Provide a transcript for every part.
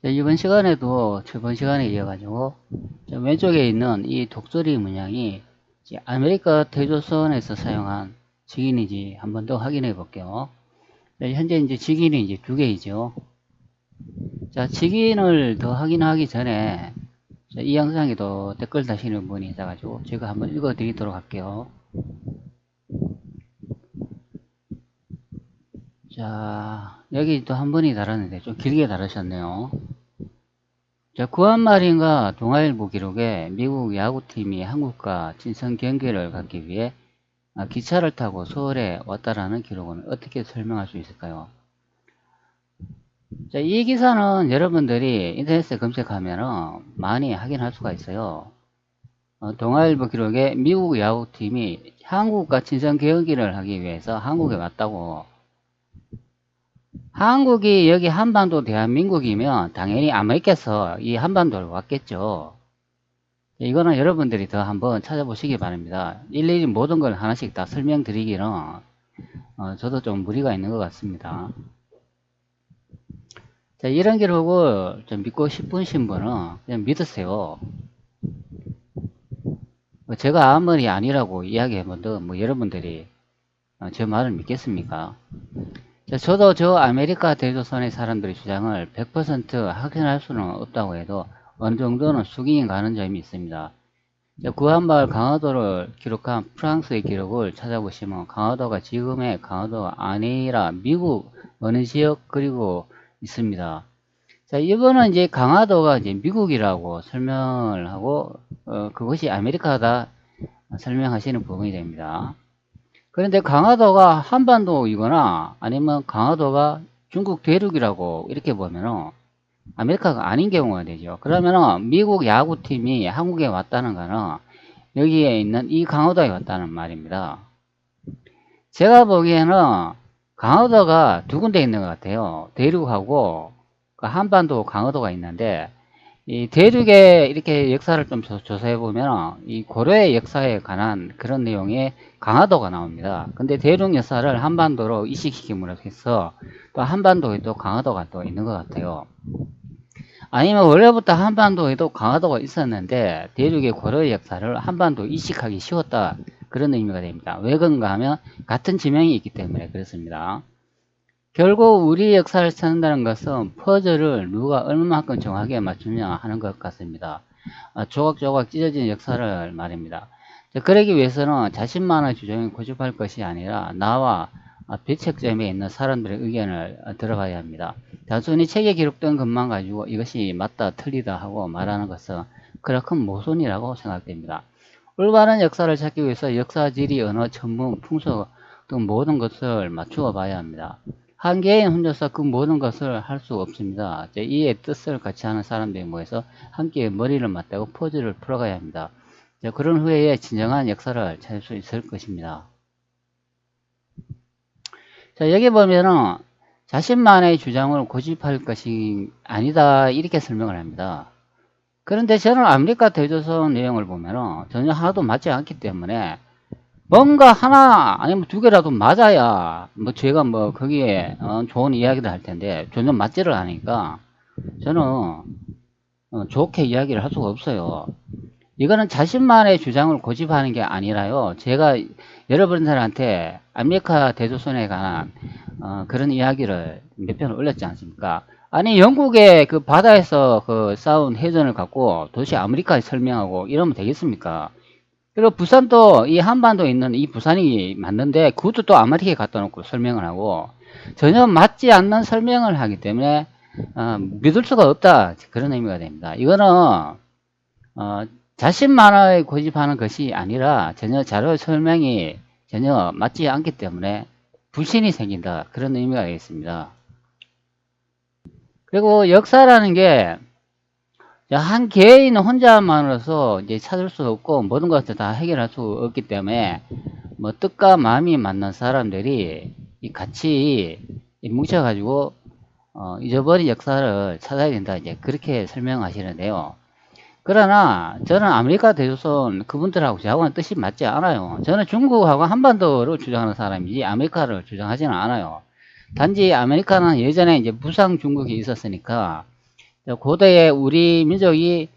자, 이번 시간에도 저번 시간에 이어가지고 왼쪽에 있는 이 독수리 문양이 아메리카 대조선에서 사용한 직인인지 한번 더 확인해 볼게요. 자, 현재 이제 직인이 이제 두 개이죠. 자, 직인을 더 확인하기 전에 이 영상에도 댓글 다시는 분이 있어가지고 제가 한번 읽어 드리도록 할게요. 자, 여기 또 한 분이 달았는데 좀 길게 달으셨네요. 자, 구한마린과 동아일보 기록에 미국 야구팀이 한국과 친선 경기를 갖기 위해 기차를 타고 서울에 왔다라는 기록은 어떻게 설명할 수 있을까요? 자, 이 기사는 여러분들이 인터넷에 검색하면 많이 확인할 수가 있어요. 동아일보 기록에 미국 야구팀이 한국과 친선 경기를 하기 위해서 한국에 왔다고. 한국이 여기 한반도 대한민국이면 당연히 아메리카에서 이 한반도를 왔겠죠. 이거는 여러분들이 더 한번 찾아보시기 바랍니다. 일일이 모든 걸 하나씩 다 설명드리기는 저도 좀 무리가 있는 것 같습니다. 자, 이런 기록을 좀 믿고 싶으신 분은 그냥 믿으세요. 제가 아무리 아니라고 이야기해봐도 여러분들이 제 말을 믿겠습니까? 자, 저도 저 아메리카 대조선의 사람들의 주장을 100% 확인할 수는 없다고 해도 어느 정도는 숙이 가는 점이 있습니다. 구한마을 강화도를 기록한 프랑스의 기록을 찾아보시면 강화도가 지금의 강화도가 아니라 미국 어느 지역 그리고 있습니다. 자, 이번은 이제 강화도가 이제 미국이라고 설명을 하고 그것이 아메리카다 설명하시는 부분이 됩니다. 그런데 강화도가 한반도이거나 아니면 강화도가 중국 대륙이라고 이렇게 보면은 아메리카가 아닌 경우가 되죠. 그러면은 미국 야구팀이 한국에 왔다는 거는 여기에 있는 이 강화도에 왔다는 말입니다. 제가 보기에는 강화도가 두 군데 있는 것 같아요. 대륙하고 한반도 강화도가 있는데 이 대륙의 이렇게 역사를 좀 조사해 보면 이 고려의 역사에 관한 그런 내용의 강화도가 나옵니다. 근데 대륙 역사를 한반도로 이식시킴으로 해서 또 한반도에 또 강화도가 또 있는 것 같아요. 아니면 원래부터 한반도에도 강화도가 있었는데 대륙의 고려의 역사를 한반도 이식하기 쉬웠다, 그런 의미가 됩니다. 왜 그런가 하면 같은 지명이 있기 때문에 그렇습니다. 결국 우리 역사를 찾는다는 것은 퍼즐을 누가 얼마만큼 정확하게 맞추냐 하는 것 같습니다. 조각조각 찢어진 역사를 말입니다. 그러기 위해서는 자신만의 주장을 고집할 것이 아니라 나와 배척점에 있는 사람들의 의견을 들어봐야 합니다. 단순히 책에 기록된 것만 가지고 이것이 맞다 틀리다 하고 말하는 것은 그렇큰 모순이라고 생각됩니다. 올바른 역사를 찾기 위해서 역사, 지리, 언어, 전문, 풍속 등 모든 것을 맞추어 봐야 합니다. 한 개인 혼자서 그 모든 것을 할 수 없습니다. 이의 뜻을 같이 하는 사람들이 모여서 함께 머리를 맞대고 퍼즐을 풀어가야 합니다. 그런 후에 진정한 역사를 찾을 수 있을 것입니다. 자, 여기 보면은 자신만의 주장을 고집할 것이 아니다, 이렇게 설명을 합니다. 그런데 저는 아메리카 대조선 내용을 보면은 전혀 하나도 맞지 않기 때문에 뭔가 하나 아니면 두 개라도 맞아야 제가 거기에 좋은 이야기를 할 텐데 전혀 맞지를 않으니까 저는 좋게 이야기를 할 수가 없어요. 이거는 자신만의 주장을 고집하는 게 아니라요, 제가 여러분들한테 아메리카 대조선에 관한 그런 이야기를 몇 편을 올렸지 않습니까? 아니, 영국의 그 바다에서 그 싸운 해전을 갖고 도대체 아메리카에 설명하고 이러면 되겠습니까? 그리고 부산도 이 한반도에 있는 이 부산이 맞는데 그것도 또 아메리카에 갖다 놓고 설명을 하고 전혀 맞지 않는 설명을 하기 때문에 믿을 수가 없다, 그런 의미가 됩니다. 이거는 자신만을 고집하는 것이 아니라 전혀 자료 설명이 전혀 맞지 않기 때문에 불신이 생긴다, 그런 의미가 되겠습니다. 그리고 역사라는 게 한 개인 혼자만으로서 이제 찾을 수 없고 모든 것을 다 해결할 수 없기 때문에 뜻과 마음이 맞는 사람들이 같이 뭉쳐가지고 잊어버린 역사를 찾아야 된다, 이제 그렇게 설명하시는데요. 그러나 저는 아메리카 대조선 그분들하고 저하고는 뜻이 맞지 않아요. 저는 중국하고 한반도를 주장하는 사람이지 아메리카를 주장하지는 않아요. 단지 아메리카는 예전에 이제 무상 중국이 있었으니까 고대에 우리 민족이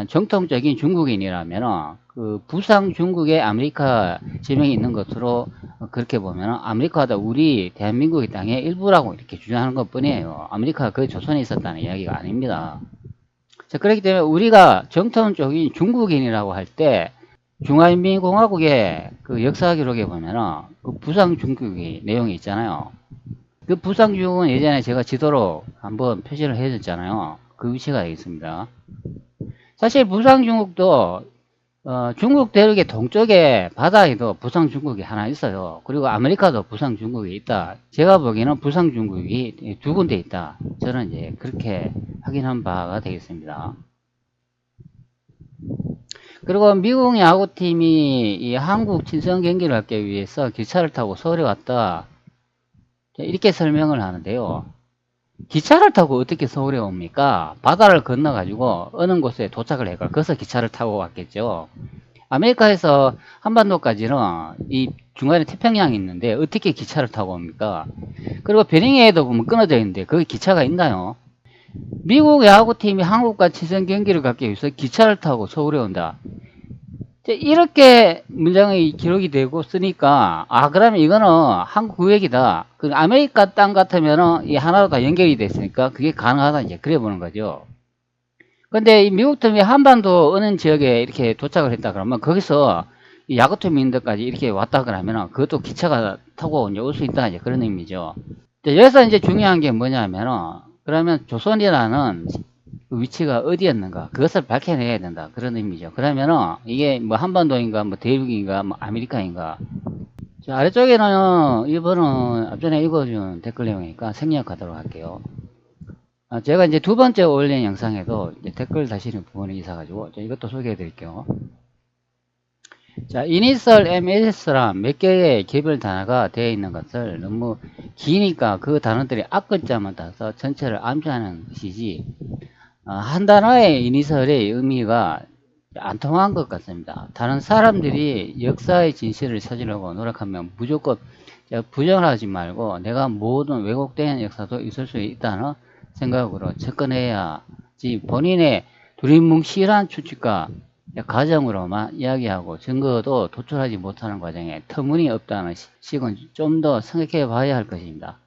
정통적인 중국인이라면 그 부상 중국에 아메리카 지명이 있는 것으로 그렇게 보면 아메리카가 우리 대한민국의 땅의 일부라고 이렇게 주장하는 것 뿐이에요. 아메리카가 그 조선에 있었다는 이야기가 아닙니다. 자, 그렇기 때문에 우리가 정통적인 중국인이라고 할 때 중화인민공화국의 그 역사 기록에 보면은 그 부상 중국이 내용이 있잖아요. 그 부상 중국은 예전에 제가 지도로 한번 표시를 해줬잖아요. 그 위치가 있습니다. 사실 부상 중국도 중국 대륙의 동쪽에 바다에도 부상 중국이 하나 있어요. 그리고 아메리카도 부상 중국이 있다. 제가 보기에는 부상 중국이 두 군데 있다. 저는 이제 그렇게 확인한 바가 되겠습니다. 그리고 미국 야구팀이 이 한국 친선 경기를 하기 위해서 기차를 타고 서울에 왔다. 이렇게 설명을 하는데요. 기차를 타고 어떻게 서울에 옵니까? 바다를 건너가지고 어느 곳에 도착을 해가 거기서 기차를 타고 왔겠죠. 아메리카에서 한반도까지는 이 중간에 태평양이 있는데 어떻게 기차를 타고 옵니까? 그리고 베링에도 보면 끊어져 있는데 거기 기차가 있나요? 미국 야구팀이 한국과 친선 경기를 갖기 위해서 기차를 타고 서울에 온다. 이렇게 문장이 기록이 되고 쓰니까 그러면 이거는 한국 구역이다. 그 아메리카 땅 같으면은 이 하나로 다 연결이 됐으니까 그게 가능하다 이제 그래 보는 거죠. 근데 이 미국 팀이 한반도 어느 지역에 이렇게 도착을 했다 그러면 거기서 이 야구팀 있는 데까지 이렇게 왔다 그러면 그것도 기차가 타고 이제 올 수 있다 이제 그런 의미죠. 여기서 이제 중요한 게 뭐냐면은 그러면 조선이라는 그 위치가 어디였는가 그것을 밝혀내야 된다 그런 의미죠. 그러면은 이게 뭐 한반도인가 뭐 대륙인가 뭐 아메리카인가. 자, 아래쪽에는 이번은 앞전에 읽어준 댓글 내용이니까 생략하도록 할게요. 제가 이제 두 번째 올린 영상에도 이제 댓글 다시는 부분이 있어가지고 이것도 소개해 드릴게요. 자, 이니셜 MS랑 몇 개의 개별 단어가 되어 있는 것을 너무 기니까 그 단어들이 앞글자만 따서 전체를 암시하는 것이지 한 단어의 이니셜의 의미가 안 통한 것 같습니다. 다른 사람들이 역사의 진실을 찾으려고 노력하면 무조건 부정하지 말고 내가 모든 왜곡된 역사도 있을 수 있다는 생각으로 접근해야지 본인의 두리뭉실한 추측과 가정으로만 이야기하고 증거도 도출하지 못하는 과정에 터무니없다는 식은 좀 더 생각해 봐야 할 것입니다.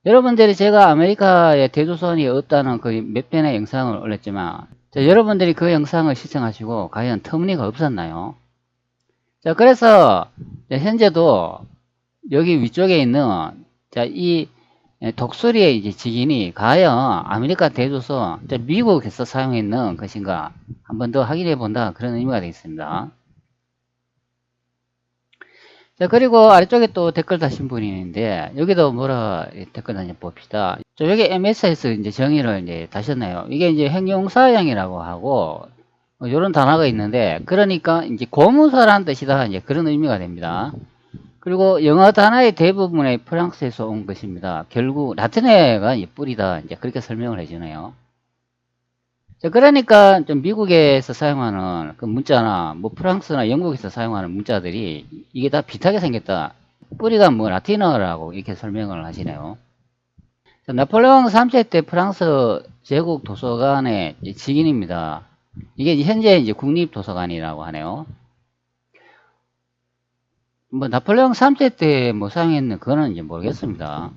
여러분들이 제가 아메리카의 대조선이 없다는 그 몇 편의 영상을 올렸지만 여러분들이 그 영상을 시청하시고 과연 터무니가 없었나요? 자, 그래서 현재도 여기 위쪽에 있는 이 독수리의 이제 직인이 과연 아메리카 대조선 미국에서 사용했는 것인가 한 번 더 확인해 본다 그런 의미가 되겠습니다. 자, 그리고 아래쪽에 또 댓글 다신 분이 있는데, 여기도 뭐라 댓글 다시 봅시다. 여기 MS에서 이제 정의를 이제 다셨네요. 이게 이제 형용사형이라고 하고, 이런 단어가 있는데, 그러니까 이제 고문사라는 뜻이다. 이제 그런 의미가 됩니다. 그리고 영어 단어의 대부분의 프랑스에서 온 것입니다. 결국 라틴어가 뿌리다. 이제 그렇게 설명을 해주네요. 자, 그러니까 좀 미국에서 사용하는 그 문자나 뭐 프랑스나 영국에서 사용하는 문자들이 이게 다 비슷하게 생겼다. 뿌리가 뭐 라틴어라고 이렇게 설명을 하시네요. 자, 나폴레옹 3세 때 프랑스 제국 도서관의 직인입니다. 이게 현재 이제 국립도서관이라고 하네요. 뭐 나폴레옹 3세 때 뭐 사용했는 그거는 이제 모르겠습니다.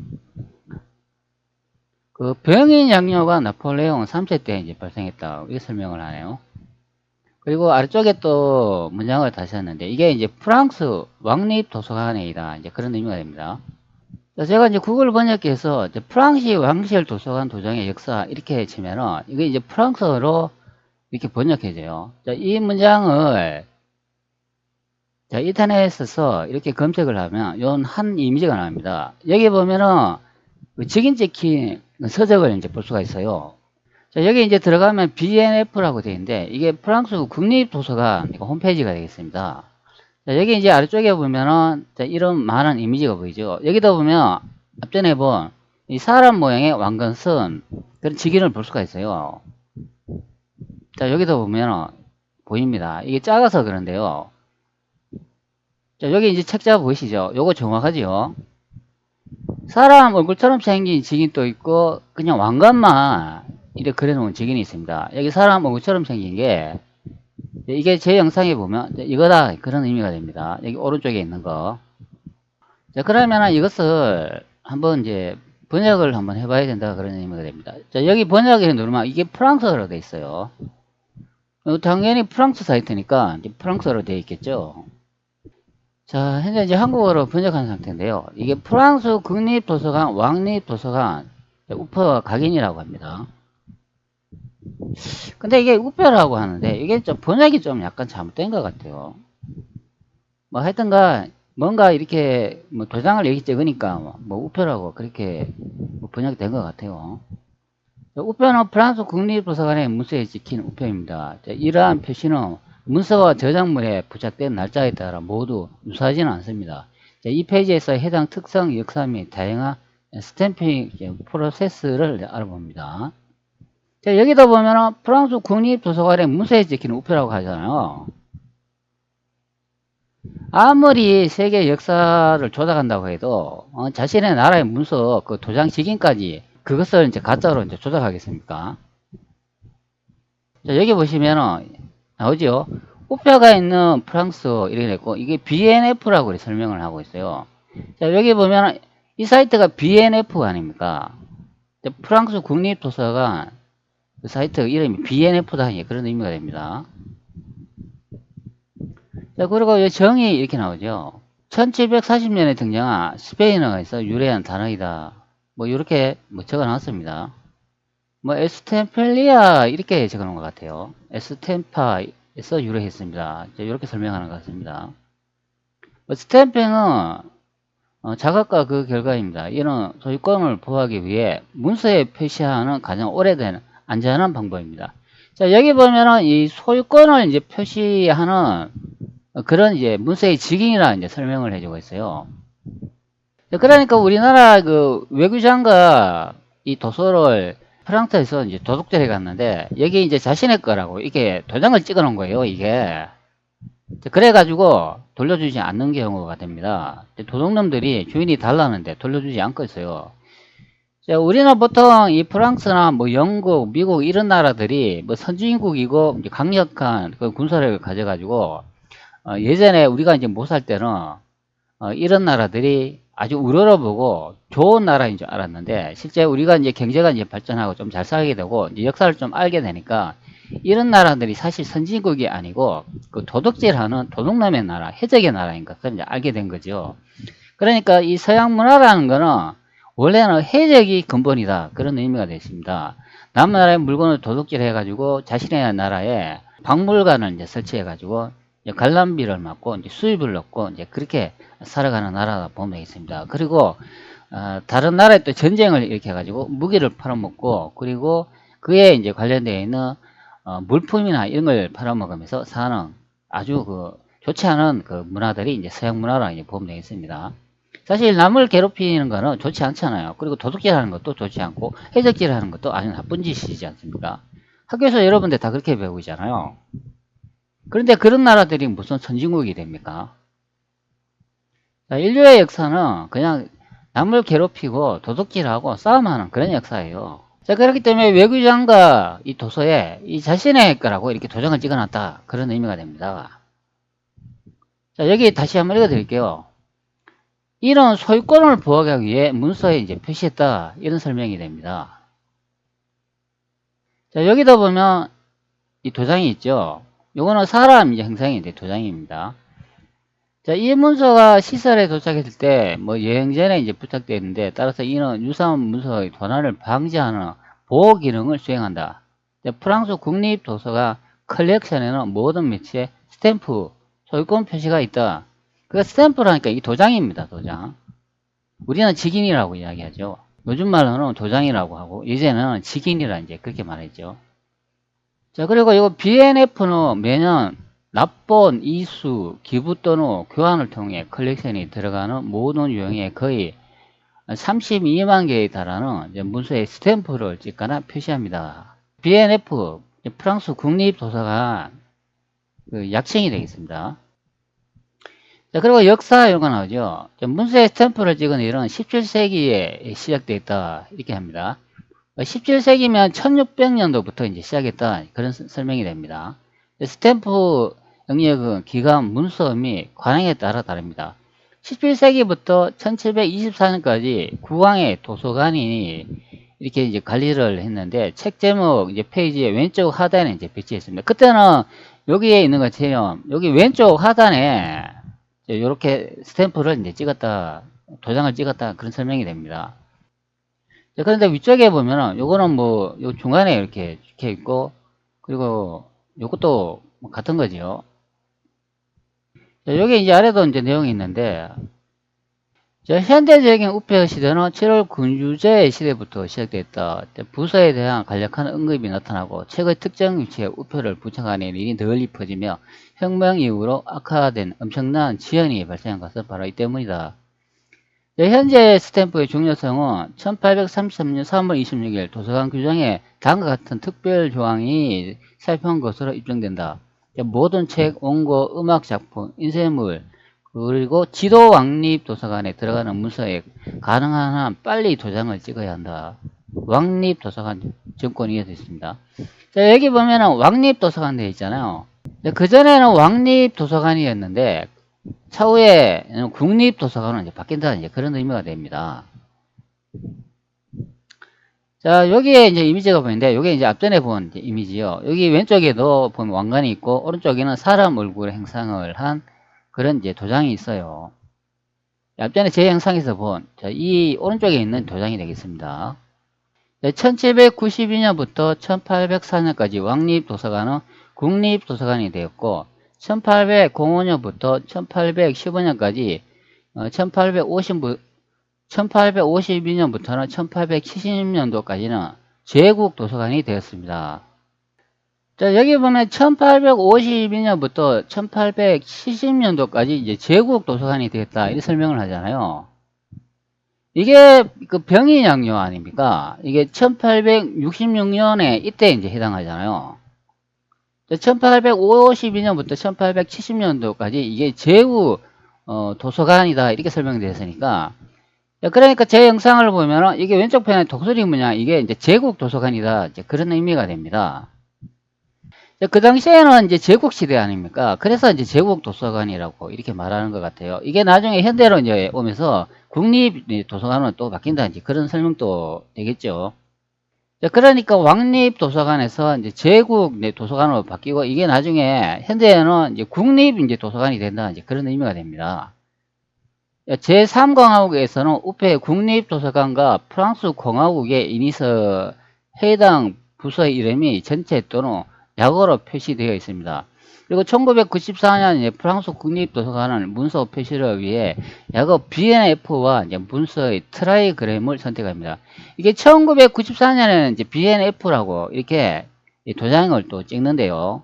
그 병인 양료가 나폴레옹 3세 때 이제 발생했다. 이렇게 설명을 하네요. 그리고 아래쪽에 또 문장을 다시 했는데 이게 이제 프랑스 왕립 도서관이다. 이제 그런 의미가 됩니다. 자, 제가 이제 구글 번역기에서 이제 프랑스 왕실 도서관 도장의 역사 이렇게 치면은 이게 이제 프랑스어로 이렇게 번역해져요. 자, 이 문장을 자, 인터넷에서 이렇게 검색을 하면 이런 한 이미지가 나옵니다. 여기 보면은 그 직인 찍힌 서적을 이제 볼 수가 있어요. 자, 여기 이제 들어가면 BNF라고 되어 있는데 이게 프랑스 국립도서관 홈페이지가 되겠습니다. 자, 여기 이제 아래쪽에 보면은 자, 이런 많은 이미지가 보이죠. 여기다 보면 앞전에 본 이 사람 모양의 왕건선 그런 직인을 볼 수가 있어요. 자, 여기다 보면 보입니다. 이게 작아서 그런데요. 자, 여기 이제 책자 보이시죠? 요거 정확하죠? 사람 얼굴처럼 생긴 직인도 있고 그냥 왕관만 이렇게 그려놓은 직인이 있습니다. 여기 사람 얼굴처럼 생긴 게 이게 제 영상에 보면 이거다 그런 의미가 됩니다. 여기 오른쪽에 있는 거. 자, 그러면 이것을 한번 이제 번역을 한번 해봐야 된다 그런 의미가 됩니다. 자, 여기 번역을 누르면 이게 프랑스어로 돼 있어요. 당연히 프랑스 사이트니까 이제 프랑스어로 되어 있겠죠. 자, 현재 이제 한국어로 번역한 상태인데요. 이게 프랑스 국립도서관, 왕립도서관, 우퍼 각인이라고 합니다. 근데 이게 우표라고 하는데 이게 좀 번역이 좀 약간 잘못된 것 같아요. 뭐 하여튼가 뭔가 이렇게 뭐 도장을 여기 찍으니까 뭐 우표라고 그렇게 뭐 번역이 된 것 같아요. 우표는 프랑스 국립도서관의 문서에 찍힌 우표입니다. 이러한 표시는 문서와 저작물에 부착된 날짜에 따라 모두 유사하지는 않습니다. 이 페이지에서 해당 특성, 역사 및 다양한 스탬핑 프로세스를 알아봅니다. 자, 여기다 보면은 프랑스 국립도서관의 문서에 찍힌 우표라고 하잖아요. 아무리 세계 역사를 조작한다고 해도 자신의 나라의 문서 그 도장 직인까지 그것을 이제 가짜로 이제 조작하겠습니까? 자, 여기 보시면은 나오죠. 우표가 있는 프랑스 이렇게 있고 이게 BNF라고 설명을 하고 있어요. 자, 여기 보면은 이 사이트가 BNF 아닙니까? 프랑스 국립도서관 그 사이트 이름이 BNF다 그런 의미가 됩니다. 자, 그리고 이 정의 이렇게 나오죠. 1740년에 등장한 스페인어에서 유래한 단어이다. 뭐 이렇게 뭐 적어 놨습니다. 뭐 에스템펠리아 이렇게 적어 놓은 것 같아요. 에스템파에서 유래했습니다. 이렇게 설명하는 것 같습니다. 스탬핑은 작업과 그 결과입니다. 이는 소유권을 보호하기 위해 문서에 표시하는 가장 오래된 안전한 방법입니다. 자, 여기 보면은 이 소유권을 이제 표시하는 그런 이제 문서의 직인이라 이제 설명을 해주고 있어요. 그러니까 우리나라 그 외교장과 이 도서를 프랑스에서 이제 도둑질해 갔는데 여기 이제 자신의 거라고 이게 도장을 찍어 놓은 거예요, 이게. 그래가지고 돌려주지 않는 경우가 됩니다. 도둑놈들이 주인이 달라는데 돌려주지 않고 있어요. 우리는 보통 이 프랑스나 뭐 영국, 미국 이런 나라들이 뭐 선진국이고 강력한 그 군사력을 가져가지고 예전에 우리가 이제 못 살 때는 이런 나라들이 아주 우러러보고 좋은 나라인 줄 알았는데 실제 우리가 이제 경제가 이제 발전하고 좀 잘 살게 되고 이제 역사를 좀 알게 되니까 이런 나라들이 사실 선진국이 아니고 그 도둑질하는 도둑놈의 나라, 해적의 나라인 것을 이제 알게 된 거죠. 그러니까 이 서양 문화라는 거는 원래는 해적이 근본이다 그런 의미가 되십니다. 남나라의 물건을 도둑질해 가지고 자신의 나라에 박물관을 이제 설치해 가지고 관람비를 받고 이제 수입을 얻고 이제 그렇게 살아가는 나라가 보면 있습니다. 그리고 다른 나라에 또 전쟁을 일으켜 가지고 무기를 팔아먹고 그리고 그에 이제 관련되어 있는 물품이나 이런 걸 팔아먹으면서 사는 아주 그 좋지 않은 그 문화들이 이제 서양 문화라 이제 보면 되겠습니다. 사실 남을 괴롭히는 거는 좋지 않잖아요. 그리고 도둑질 하는 것도 좋지 않고 해적질 하는 것도 아주 나쁜 짓이지 않습니까? 학교에서 여러분들 다 그렇게 배우잖아요. 그런데 그런 나라들이 무슨 선진국이 됩니까? 자, 인류의 역사는 그냥 남을 괴롭히고 도둑질하고 싸움하는 그런 역사예요. 자, 그렇기 때문에 외교장과 이 도서에 이 자신의 거라고 이렇게 도장을 찍어놨다. 그런 의미가 됩니다. 자, 여기 다시 한번 읽어드릴게요. 이런 소유권을 보호하기 위해 문서에 이제 표시했다. 이런 설명이 됩니다. 자, 여기다 보면 이 도장이 있죠. 요거는 사람 이제 형상의 이제 도장입니다. 자, 이 문서가 시설에 도착했을 때, 뭐, 여행 전에 이제 부착되어 있는데, 따라서 이는 유사한 문서의 도난을 방지하는 보호 기능을 수행한다. 프랑스 국립도서가 컬렉션에는 모든 매체에 스탬프, 소유권 표시가 있다. 그 스탬프라니까 이 도장입니다, 도장. 우리는 직인이라고 이야기하죠. 요즘 말로는 도장이라고 하고, 이제는 직인이라 이제 그렇게 말했죠. 자, 그리고 이거 BNF는 매년 납본, 이수, 기부 또는 교환을 통해 컬렉션이 들어가는 모든 유형에 거의 32만 개에 달하는 문서에 스탬프를 찍거나 표시합니다. BNF, 프랑스 국립도서관 그 약칭이 되겠습니다. 자, 그리고 역사 이런 거 나오죠. 문서에 스탬프를 찍은 일은 17세기에 시작되어 있다. 이렇게 합니다. 17세기면 1600년도부터 이제 시작했던 그런 설명이 됩니다. 스탬프 영역은 기관, 문서 및 관행에 따라 다릅니다. 17세기부터 1724년까지 국왕의 도서관이 이렇게 이제 관리를 했는데 책 제목 이제 페이지의 왼쪽 하단에 이제 배치했습니다. 그때는 여기에 있는 것처럼 여기 왼쪽 하단에 이렇게 스탬프를 이제 찍었다, 도장을 찍었다 그런 설명이 됩니다. 그런데 위쪽에 보면은 요거는 뭐 요 중간에 이렇게 적혀 있고 그리고 요것도 뭐 같은 거지요. 여기 이제 아래도 이제 내용이 있는데 현대적인 우표 시대는 7월 군주제 시대부터 시작됐다. 부서에 대한 간략한 언급이 나타나고 책의 특정 위치에 우표를 부착하는 일이 널리 퍼지며 혁명 이후로 악화된 엄청난 지연이 발생한 것은 바로 이 때문이다. 현재 스탬프의 중요성은 1833년 3월 26일 도서관 규정에 다음과 같은 특별 조항이 살펴온 것으로 입증된다. 모든 책, 원고, 음악작품, 인쇄물, 그리고 지도 왕립 도서관에 들어가는 문서에 가능한 한 빨리 도장을 찍어야 한다. 왕립 도서관 정권이 되어 있습니다. 자, 여기 보면은 왕립 도서관 되어 있잖아요. 그전에는 왕립 도서관이었는데 차후에 국립도서관으로 이제 바뀐다는 이제 그런 의미가 됩니다. 자, 여기에 이제 이미지가 보이는데, 이게 이제 앞전에 본 이미지요. 여기 왼쪽에도 보면 왕관이 있고, 오른쪽에는 사람 얼굴 행상을 한 그런 이제 도장이 있어요. 앞전에 제 영상에서 본, 이 오른쪽에 있는 도장이 되겠습니다. 1792년부터 1804년까지 왕립도서관은 국립도서관이 되었고, 1805년부터 1815년까지 1852년부터는 1870년도까지는 제국도서관이 되었습니다. 자, 여기 보면 1852년부터 1870년도까지 이제 제국도서관이 되었다. 이 설명을 하잖아요. 이게 그 병인양요 아닙니까? 이게 1866년에 이때 이제 해당하잖아요. 1852년부터 1870년도까지 이게 제국 도서관이다 이렇게 설명되었으니까 그러니까 제 영상을 보면은 이게 왼쪽 편에 독수리 문양 이게 이제 제국 도서관이다 이제 그런 의미가 됩니다. 그 당시에는 이제 제국 시대 아닙니까? 그래서 이제 제국 도서관이라고 이렇게 말하는 것 같아요. 이게 나중에 현대로 이제 오면서 국립 도서관으로 또 바뀐다든지 그런 설명도 되겠죠. 그러니까 왕립 도서관에서 이제 제국 도서관으로 바뀌고 이게 나중에 현대에는 이제 국립 이제 도서관이 된다 이제 그런 의미가 됩니다. 제3공화국에서는 우페 국립도서관과 프랑스 공화국의 인이서 해당 부서의 이름이 전체 또는 약어로 표시되어 있습니다. 그리고 1994년 프랑스 국립도서관은 문서 표시를 위해 약어 BNF와 문서의 트라이그램을 선택합니다. 이게 1994년에는 이제 BNF라고 이렇게 도장을 또 찍는데요.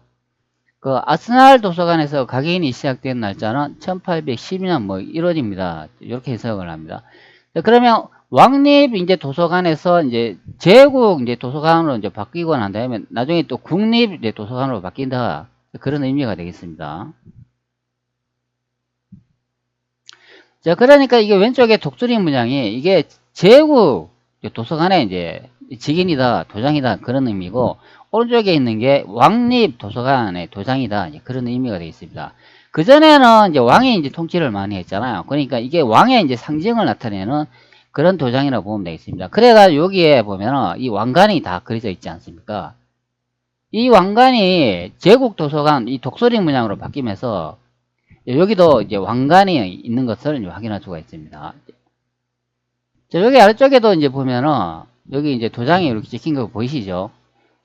그 아스날 도서관에서 각인이 시작된 날짜는 1812년 뭐 1월입니다. 이렇게 해석을 합니다. 그러면 왕립 이제 도서관에서 이제 제국 이제 도서관으로 이제 바뀌고 난 다음에 나중에 또 국립 이제 도서관으로 바뀐다. 그런 의미가 되겠습니다. 자, 그러니까 이게 왼쪽에 독수리 문양이 이게 제국 도서관의 이제 직인이다, 도장이다 그런 의미고 오른쪽에 있는 게 왕립 도서관의 도장이다 그런 의미가 되어 있습니다. 그 전에는 이제 왕이 이제 통치를 많이 했잖아요. 그러니까 이게 왕의 이제 상징을 나타내는 그런 도장이라고 보면 되겠습니다. 그래가 여기에 보면은 이 왕관이 다 그려져 있지 않습니까? 이 왕관이 제국 도서관 이 독수리 문양으로 바뀌면서 여기도 이제 왕관이 있는 것을 확인할 수가 있습니다. 자, 여기 아래쪽에도 이제 보면은 여기 이제 도장이 이렇게 찍힌 거 보이시죠?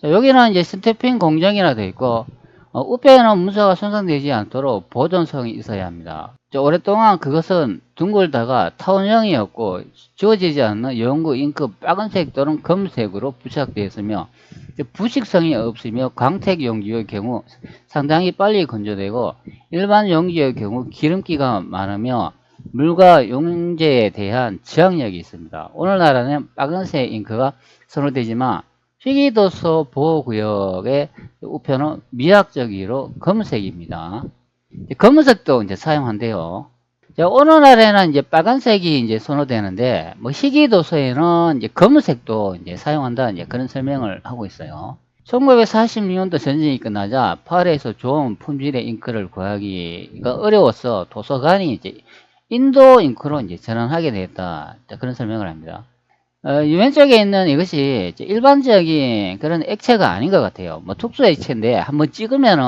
자, 여기는 이제 스태핑 공정이라 되어 있고 우편은 문서가 손상되지 않도록 보존성이 있어야 합니다. 자, 오랫동안 그것은 둥글다가 타원형이었고 지워지지 않는 연구 잉크 빨간색 또는 검은색으로 부착되어 있으며 부식성이 없으며 광택 용기의 경우 상당히 빨리 건조되고 일반 용기의 경우 기름기가 많으며 물과 용제에 대한 저항력이 있습니다. 오늘날에는 빨간색 잉크가 선호되지만 희귀도서 보호구역의 우편은 미학적으로 검은색입니다. 검은색도 이제 사용한대요. 자, 어느 날에는 이제 빨간색이 이제 선호되는데, 뭐 희귀도서에는 이제 검은색도 이제 사용한다, 이제 그런 설명을 하고 있어요. 1946년도 전쟁이 끝나자 파리에서 좋은 품질의 잉크를 구하기가 어려워서 도서관이 이제 인도 잉크로 이제 전환하게 되었다. 그런 설명을 합니다. 왼쪽에 있는 이것이 이제 일반적인 그런 액체가 아닌 것 같아요. 뭐 특수 액체인데 한번 찍으면은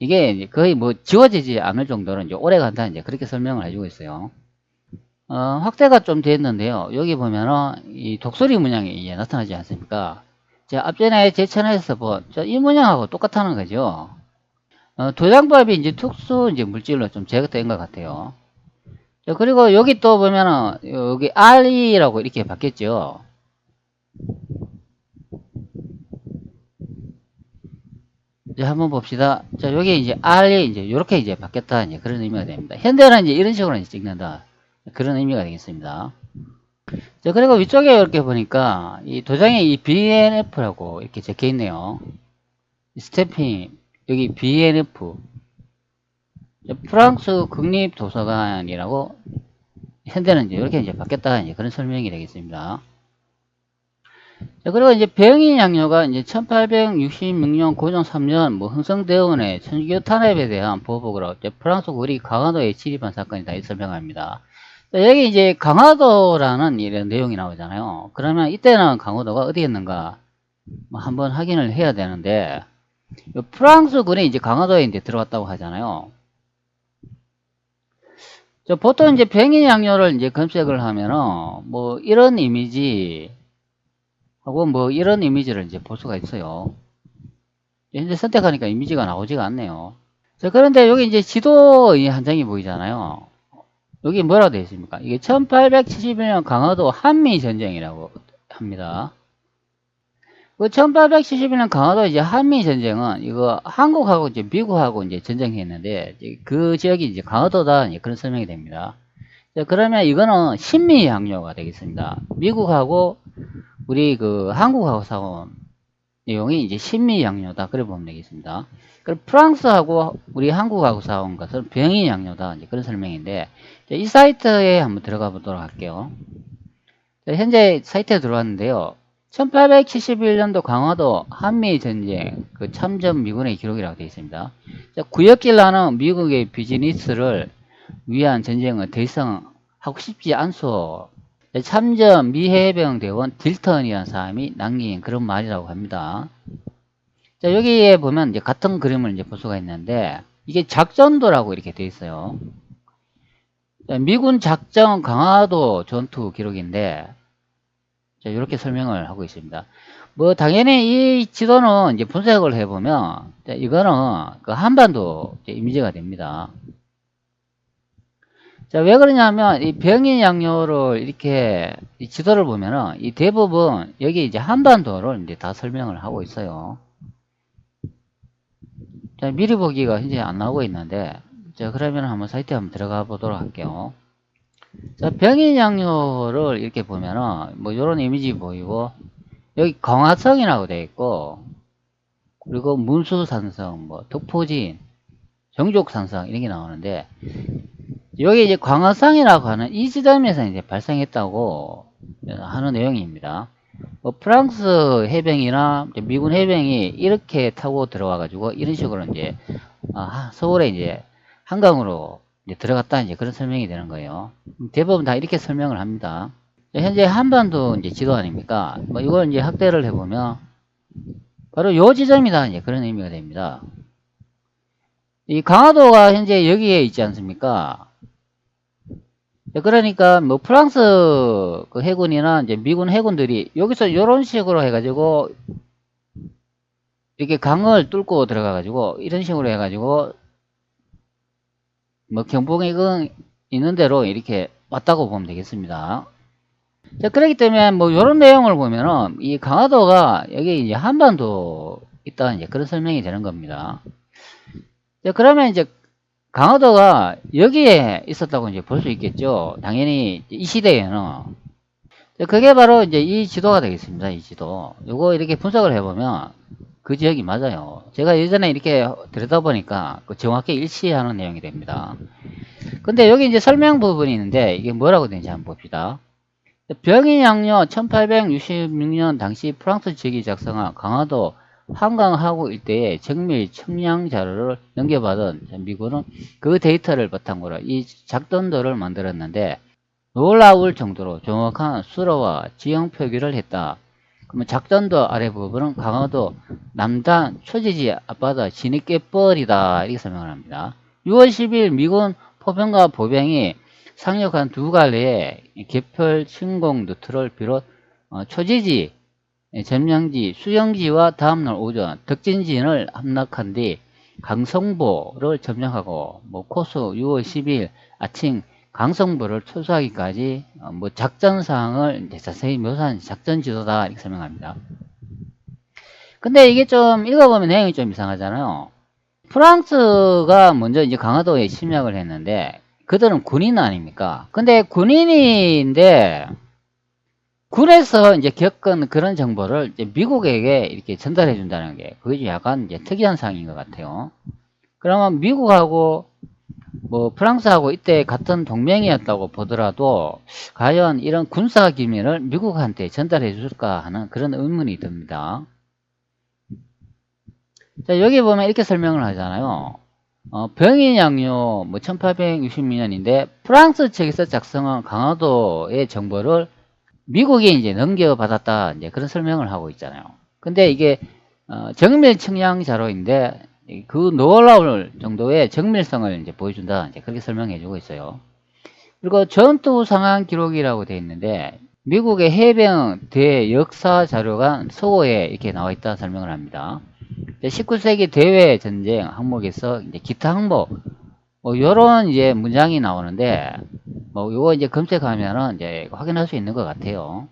이게 이제 거의 뭐 지워지지 않을 정도로 이제 오래 간다, 이제 그렇게 설명을 해주고 있어요. 확대가 좀 됐는데요. 여기 보면은 이 독수리 문양이 이제 나타나지 않습니까? 제가 앞전에 제 채널에서 본 이 문양하고 똑같다는 거죠. 도장법이 이제 특수 이제 물질로 좀 제거된 것 같아요. 자, 그리고 여기 또 보면은 여기 RE라고 이렇게 바뀌었죠. 이제 한번 봅시다. 자, 여기 이제 RE 이제 이렇게 이제 바뀌었다, 이제 그런 의미가 됩니다. 현대는 이제 이런 식으로 이제 찍는다, 그런 의미가 되겠습니다. 자, 그리고 위쪽에 이렇게 보니까 이 도장에 이 BNF라고 이렇게 적혀 있네요. 스탬핑 여기 BNF, 프랑스 국립도서관이라고, 현대는 이제 이렇게 이제 바뀌었다, 이제 그런 설명이 되겠습니다. 자, 그리고 이제 병인 양료가 이제 1866년 고종 3년 뭐 흥성대원의 천주교 탄압에 대한 보복으로 이제 프랑스 우리 강화도에 진입한 사건이다, 이 설명합니다. 자, 여기 이제 강화도라는 이런 내용이 나오잖아요. 그러면 이때는 강화도가 어디였는가 뭐 한번 확인을 해야 되는데, 프랑스군이 이제 강화도에 이제 들어왔다고 하잖아요. 보통 이제 병인 양료를 이제 검색을 하면은 뭐 이런 이미지 하고 뭐 이런 이미지를 이제 볼 수가 있어요. 현재 선택하니까 이미지가 나오지가 않네요. 자, 그런데 여기 이제 지도 한 장이 보이잖아요. 여기 뭐라고 되어 있습니까? 이게 1871년 강화도 한미전쟁이라고 합니다. 그 1871년 강화도 이제 한미전쟁은 이거 한국하고 이제 미국하고 이제 전쟁했는데, 그 지역이 이제 강화도다, 이제 그런 설명이 됩니다. 자, 그러면 이거는 신미양요가 되겠습니다. 미국하고 우리 그 한국하고 싸운 내용이 이제 신미양요다, 그래 보면 되겠습니다. 그리고 프랑스하고 우리 한국하고 싸운 것은 병이양요다, 이제 그런 설명인데, 이 사이트에 한번 들어가 보도록 할게요. 자, 현재 사이트에 들어왔는데요. 1871년도 강화도 한미전쟁 그 참전 미군의 기록이라고 되어 있습니다. 자, 구역길라는 미국의 비즈니스를 위한 전쟁은 더 이상 하고 싶지 않소. 참전 미해병 대원 딜턴이라는 사람이 남긴 그런 말이라고 합니다. 자, 여기에 보면 이제 같은 그림을 이제 볼 수가 있는데, 이게 작전도라고 이렇게 되어 있어요. 자, 미군 작전 강화도 전투 기록인데, 자, 이렇게 설명을 하고 있습니다. 뭐 당연히 이 지도는 이제 분석을 해보면, 자, 이거는 그 한반도 이미지가 됩니다. 자, 왜 그러냐면 이 병인 양요를 이렇게 이 지도를 보면은 이 대부분 여기 이제 한반도를 이제 다 설명을 하고 있어요. 자, 미리 보기가 현재 안 나오고 있는데, 자, 그러면 한번 사이트에 한번 들어가 보도록 할게요. 자, 병인 양요를 이렇게 보면은 뭐 이런 이미지 보이고, 여기 강화성이라고 되어 있고, 그리고 문수산성, 뭐 덕포진, 정족산성 이런 게 나오는데, 여기 이제 광화성이라고 하는 이 지점에서 이제 발생했다고 하는 내용입니다. 뭐 프랑스 해병이나 미군 해병이 이렇게 타고 들어와 가지고 이런 식으로 이제 서울에 이제 한강으로 이제 들어갔다, 이제 그런 설명이 되는 거예요. 대부분 다 이렇게 설명을 합니다. 현재 한반도 이제 지도 아닙니까? 뭐 이걸 이제 확대를 해보면 바로 요 지점이다, 이제 그런 의미가 됩니다. 이 강화도가 현재 여기에 있지 않습니까? 그러니까 뭐 프랑스 그 해군이나 이제 미군 해군들이 여기서 이런 식으로 해가지고 이렇게 강을 뚫고 들어가 가지고 이런 식으로 해가지고 뭐 경보에 있는 대로 이렇게 왔다고 보면 되겠습니다. 자, 그렇기 때문에 뭐 이런 내용을 보면은 이 강화도가 여기 이제 한반도 있다, 이제 그런 설명이 되는 겁니다. 자, 그러면 이제 강화도가 여기에 있었다고 이제 볼 수 있겠죠. 당연히 이 시대에는. 그게 바로 이제 이 지도가 되겠습니다. 이 지도. 요거 이렇게 분석을 해보면 그 지역이 맞아요. 제가 예전에 이렇게 들여다보니까 정확히 일치하는 내용이 됩니다. 근데 여기 이제 설명 부분이 있는데 이게 뭐라고 되는지 한번 봅시다. 병인양요 1866년 당시 프랑스 측이 작성한 강화도 한강하구 일대의 정밀 측량 자료를 넘겨받은 미군은 그 데이터를 바탕으로 이 작전도를 만들었는데 놀라울 정도로 정확한 수로와 지형 표기를 했다. 그러면 작전도 아래 부분은 강화도 남단 초지지 앞바다 진입개뻘이다 이렇게 설명을 합니다. 6월 10일 미군 포병과 보병이 상륙한 두 갈래의 개별 침공 루트를 비롯 초지지, 점령지, 수영지와 다음날 오전 덕진진을 함락한 뒤 강성보를 점령하고 코스 6월 10일 아침 강성보를 초수하기까지 작전사항을 자세히 묘사한 작전지도다 이렇게 설명합니다. 근데 이게 좀 읽어보면 내용이 좀 이상하잖아요. 프랑스가 먼저 이제 강화도에 침략을 했는데 그들은 군인 아닙니까? 근데 군인인데 군에서 이제 겪은 그런 정보를 이제 미국에게 이렇게 전달해 준다는 게 그게 좀 약간 이제 특이한 상황인 것 같아요. 그러면 미국하고 프랑스하고 이때 같은 동맹이었다고 보더라도 과연 이런 군사 기밀을 미국한테 전달해 줄까 하는 그런 의문이 듭니다. 자, 여기 보면 이렇게 설명을 하잖아요. 병인양요 1862년인데 프랑스 측에서 작성한 강화도의 정보를 미국이 이제 넘겨받았다 이제 그런 설명을 하고 있잖아요. 근데 이게 정밀 측량 자료인데 그 놀라울 정도의 정밀성을 이제 보여준다 이제 그렇게 설명해주고 있어요. 그리고 전투 상황 기록이라고 되어 있는데 미국의 해병 대역사 자료가 서고에 이렇게 나와 있다 설명을 합니다. 19세기 대외 전쟁 항목에서 이제 기타 항목 요런 이제 문장이 나오는데 요거 이제 검색하면은 이제 확인할 수 있는 것 같아요.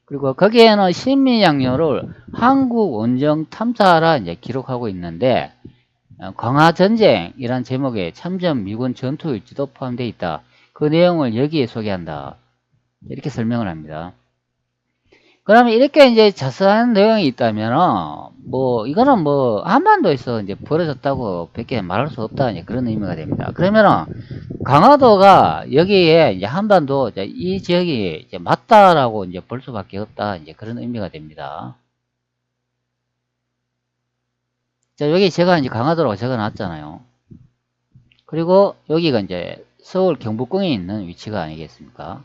그리고 거기에는 신미양요를 한국 원정 탐사라 이제 기록하고 있는데 광화전쟁이란 제목의 참전 미군 전투일지도 포함되어 있다. 그 내용을 여기에 소개한다. 이렇게 설명을 합니다. 그러면 이렇게 이제 자세한 내용이 있다면은 이거는 한반도에서 이제 벌어졌다고 밖에 말할 수 없다 이제 그런 의미가 됩니다. 그러면은 강화도가 여기에 이제 한반도 이 지역이 이제 맞다라고 이제 볼 수밖에 없다 이제 그런 의미가 됩니다. 자, 여기 제가 이제 강화도라고 적어 놨잖아요. 그리고 여기가 이제 서울 경복궁에 있는 위치가 아니겠습니까?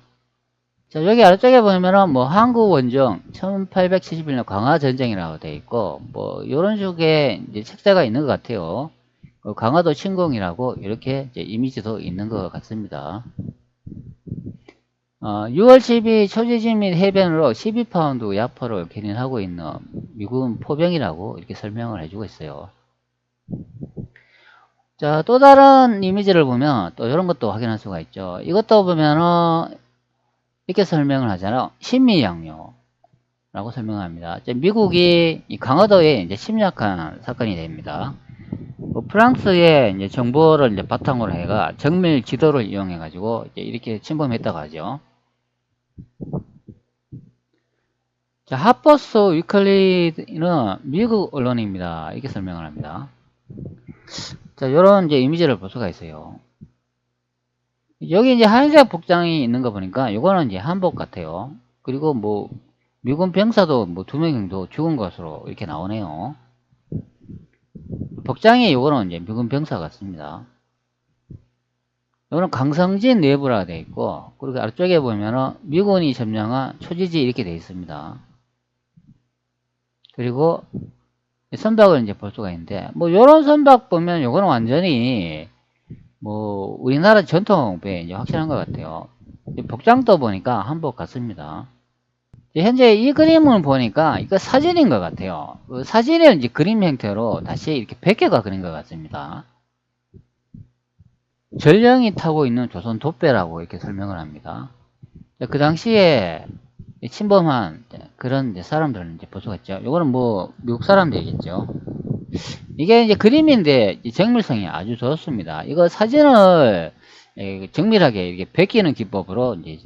자, 여기 아래쪽에 보면은 한국 원정 1871년 강화전쟁이라고 되어 있고 요런 식의 이제 책자가 있는 것 같아요. 강화도 침공이라고 이렇게 이제 이미지도 있는 것 같습니다. 6월 10일 초지진 및 해변으로 12파운드 야포를 견인하고 있는 미군 포병이라고 이렇게 설명을 해주고 있어요. 자, 또 다른 이미지를 보면 또 이런 것도 확인할 수가 있죠. 이것도 보면은 이렇게 설명을 하잖아요. 신미양요라고 설명합니다. 미국이 이 강화도에 이제 침략한 사건이 됩니다. 프랑스의 이제 정보를 이제 바탕으로 해가 정밀 지도를 이용해 가지고 이렇게 침범했다고 하죠. 자, 하퍼스 위클리는 미국 언론입니다. 이렇게 설명을 합니다. 자, 요런 이제 이미지를 볼 수가 있어요. 여기 이제 하얀색 복장이 있는 거 보니까 요거는 이제 한복 같아요. 그리고 미군 병사도 2명 정도 죽은 것으로 이렇게 나오네요. 복장이 요거는 이제 미군 병사 같습니다. 요거는 강성진 내부라 되어 있고, 그리고 아래쪽에 보면은 미군이 점령한 초지지 이렇게 되어 있습니다. 그리고 선박을 이제 볼 수가 있는데, 요런 선박 보면 요거는 완전히 우리나라 전통배 이제 확실한 것 같아요. 복장도 보니까 한복 같습니다. 현재 이 그림을 보니까 이거 사진인 것 같아요. 그 사진을 이제 그림 형태로 다시 이렇게 100개가 그린 것 같습니다. 전령이 타고 있는 조선 돛배라고 이렇게 설명을 합니다. 그 당시에 침범한 그런 사람들은 이제 볼 수가 있죠. 요거는 미국 사람들이겠죠. 이게 이제 그림인데 정밀성이 아주 좋습니다. 이거 사진을 정밀하게 이렇게 베끼는 기법으로 이제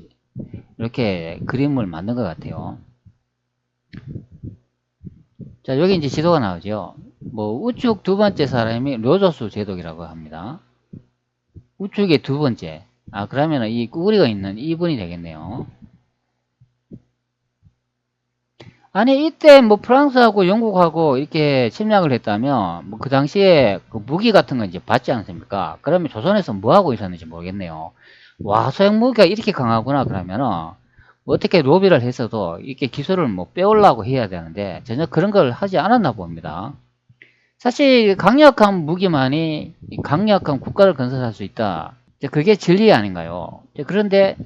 이렇게 그림을 만든 것 같아요. 자, 여기 이제 지도가 나오죠. 우측 두 번째 사람이 료조스 제독이라고 합니다. 우측에 두 번째. 그러면 이 꾸구리가 있는 2번이 되겠네요. 아니, 이때 뭐 프랑스하고 영국하고 이렇게 침략을 했다면, 뭐 그 당시에 그 무기 같은 거 이제 받지 않습니까? 그러면 조선에서 뭐 하고 있었는지 모르겠네요. 와, 소형 무기가 이렇게 강하구나, 그러면은, 뭐 어떻게 로비를 했어도 이렇게 기술을 뭐 빼오려고 해야 되는데, 전혀 그런 걸 하지 않았나 봅니다. 사실 강력한 무기만이 강력한 국가를 건설할 수 있다. 이제 그게 진리 아닌가요? 이제 그런데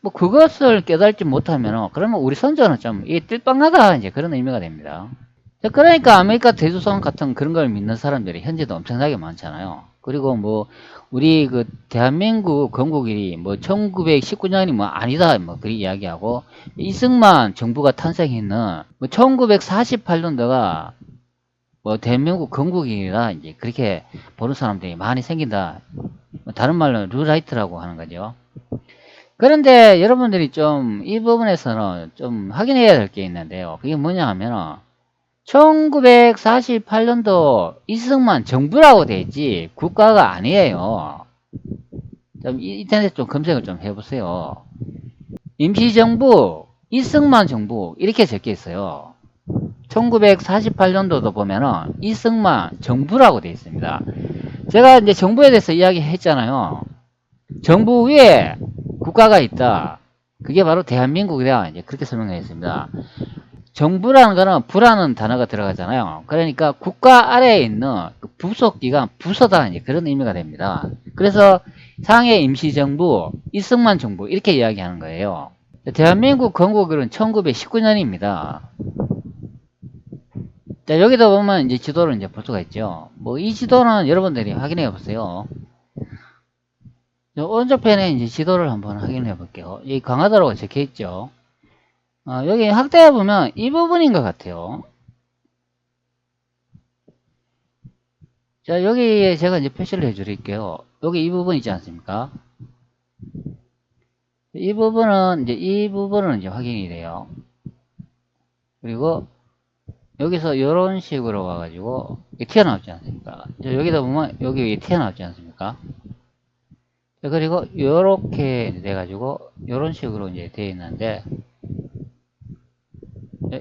뭐 그것을 깨닫지 못하면 그러면 우리 선조는 좀 이게 뜰빵하다 이제 그런 의미가 됩니다. 그러니까 아메리카 대조선 같은 그런 걸 믿는 사람들이 현재도 엄청나게 많잖아요. 그리고 뭐 우리 그 대한민국 건국이 뭐 1919년이 뭐 아니다 뭐 그리 이야기하고 이승만 정부가 탄생했는 뭐 1948년도가 뭐 대한민국 건국이라 이제 그렇게 보는 사람들이 많이 생긴다. 다른 말로 루라이트라고 하는 거죠. 그런데 여러분들이 좀 이 부분에서는 좀 확인해야 될 게 있는데요. 그게 뭐냐 하면은 1948년도 이승만 정부라고 돼 있지 국가가 아니에요. 좀 인터넷 좀 검색을 좀 해보세요. 임시정부, 이승만 정부 이렇게 적혀 있어요. 1948년도도 보면은 이승만 정부라고 돼 있습니다. 제가 이제 정부에 대해서 이야기했잖아요. 정부 위에 국가가 있다. 그게 바로 대한민국이다. 이제 그렇게 설명했습니다. 정부라는 거는 부라는 단어가 들어가잖아요. 그러니까 국가 아래에 있는 그 부속기관, 부서다. 이제 그런 의미가 됩니다. 그래서 상해 임시정부, 이승만 정부 이렇게 이야기하는 거예요. 대한민국 건국일은 1919년입니다. 자, 여기다 보면 이제 지도를 이제 볼 수가 있죠. 뭐 이 지도는 여러분들이 확인해 보세요. 오른쪽 편에 이제 지도를 한번 확인해 볼게요. 이 강화도라고 적혀 있죠. 여기 확대해 보면 이 부분인 것 같아요. 자, 여기에 제가 이제 표시를 해 드릴게요. 여기 이 부분 있지 않습니까? 이 부분은 이제 확인이 돼요. 그리고 여기서 이런 식으로 와가지고 튀어나오지 않습니까? 여기다 보면 여기 튀어나오지 않습니까? 그리고 이렇게 돼가지고 이런 식으로 이제 되어 있는데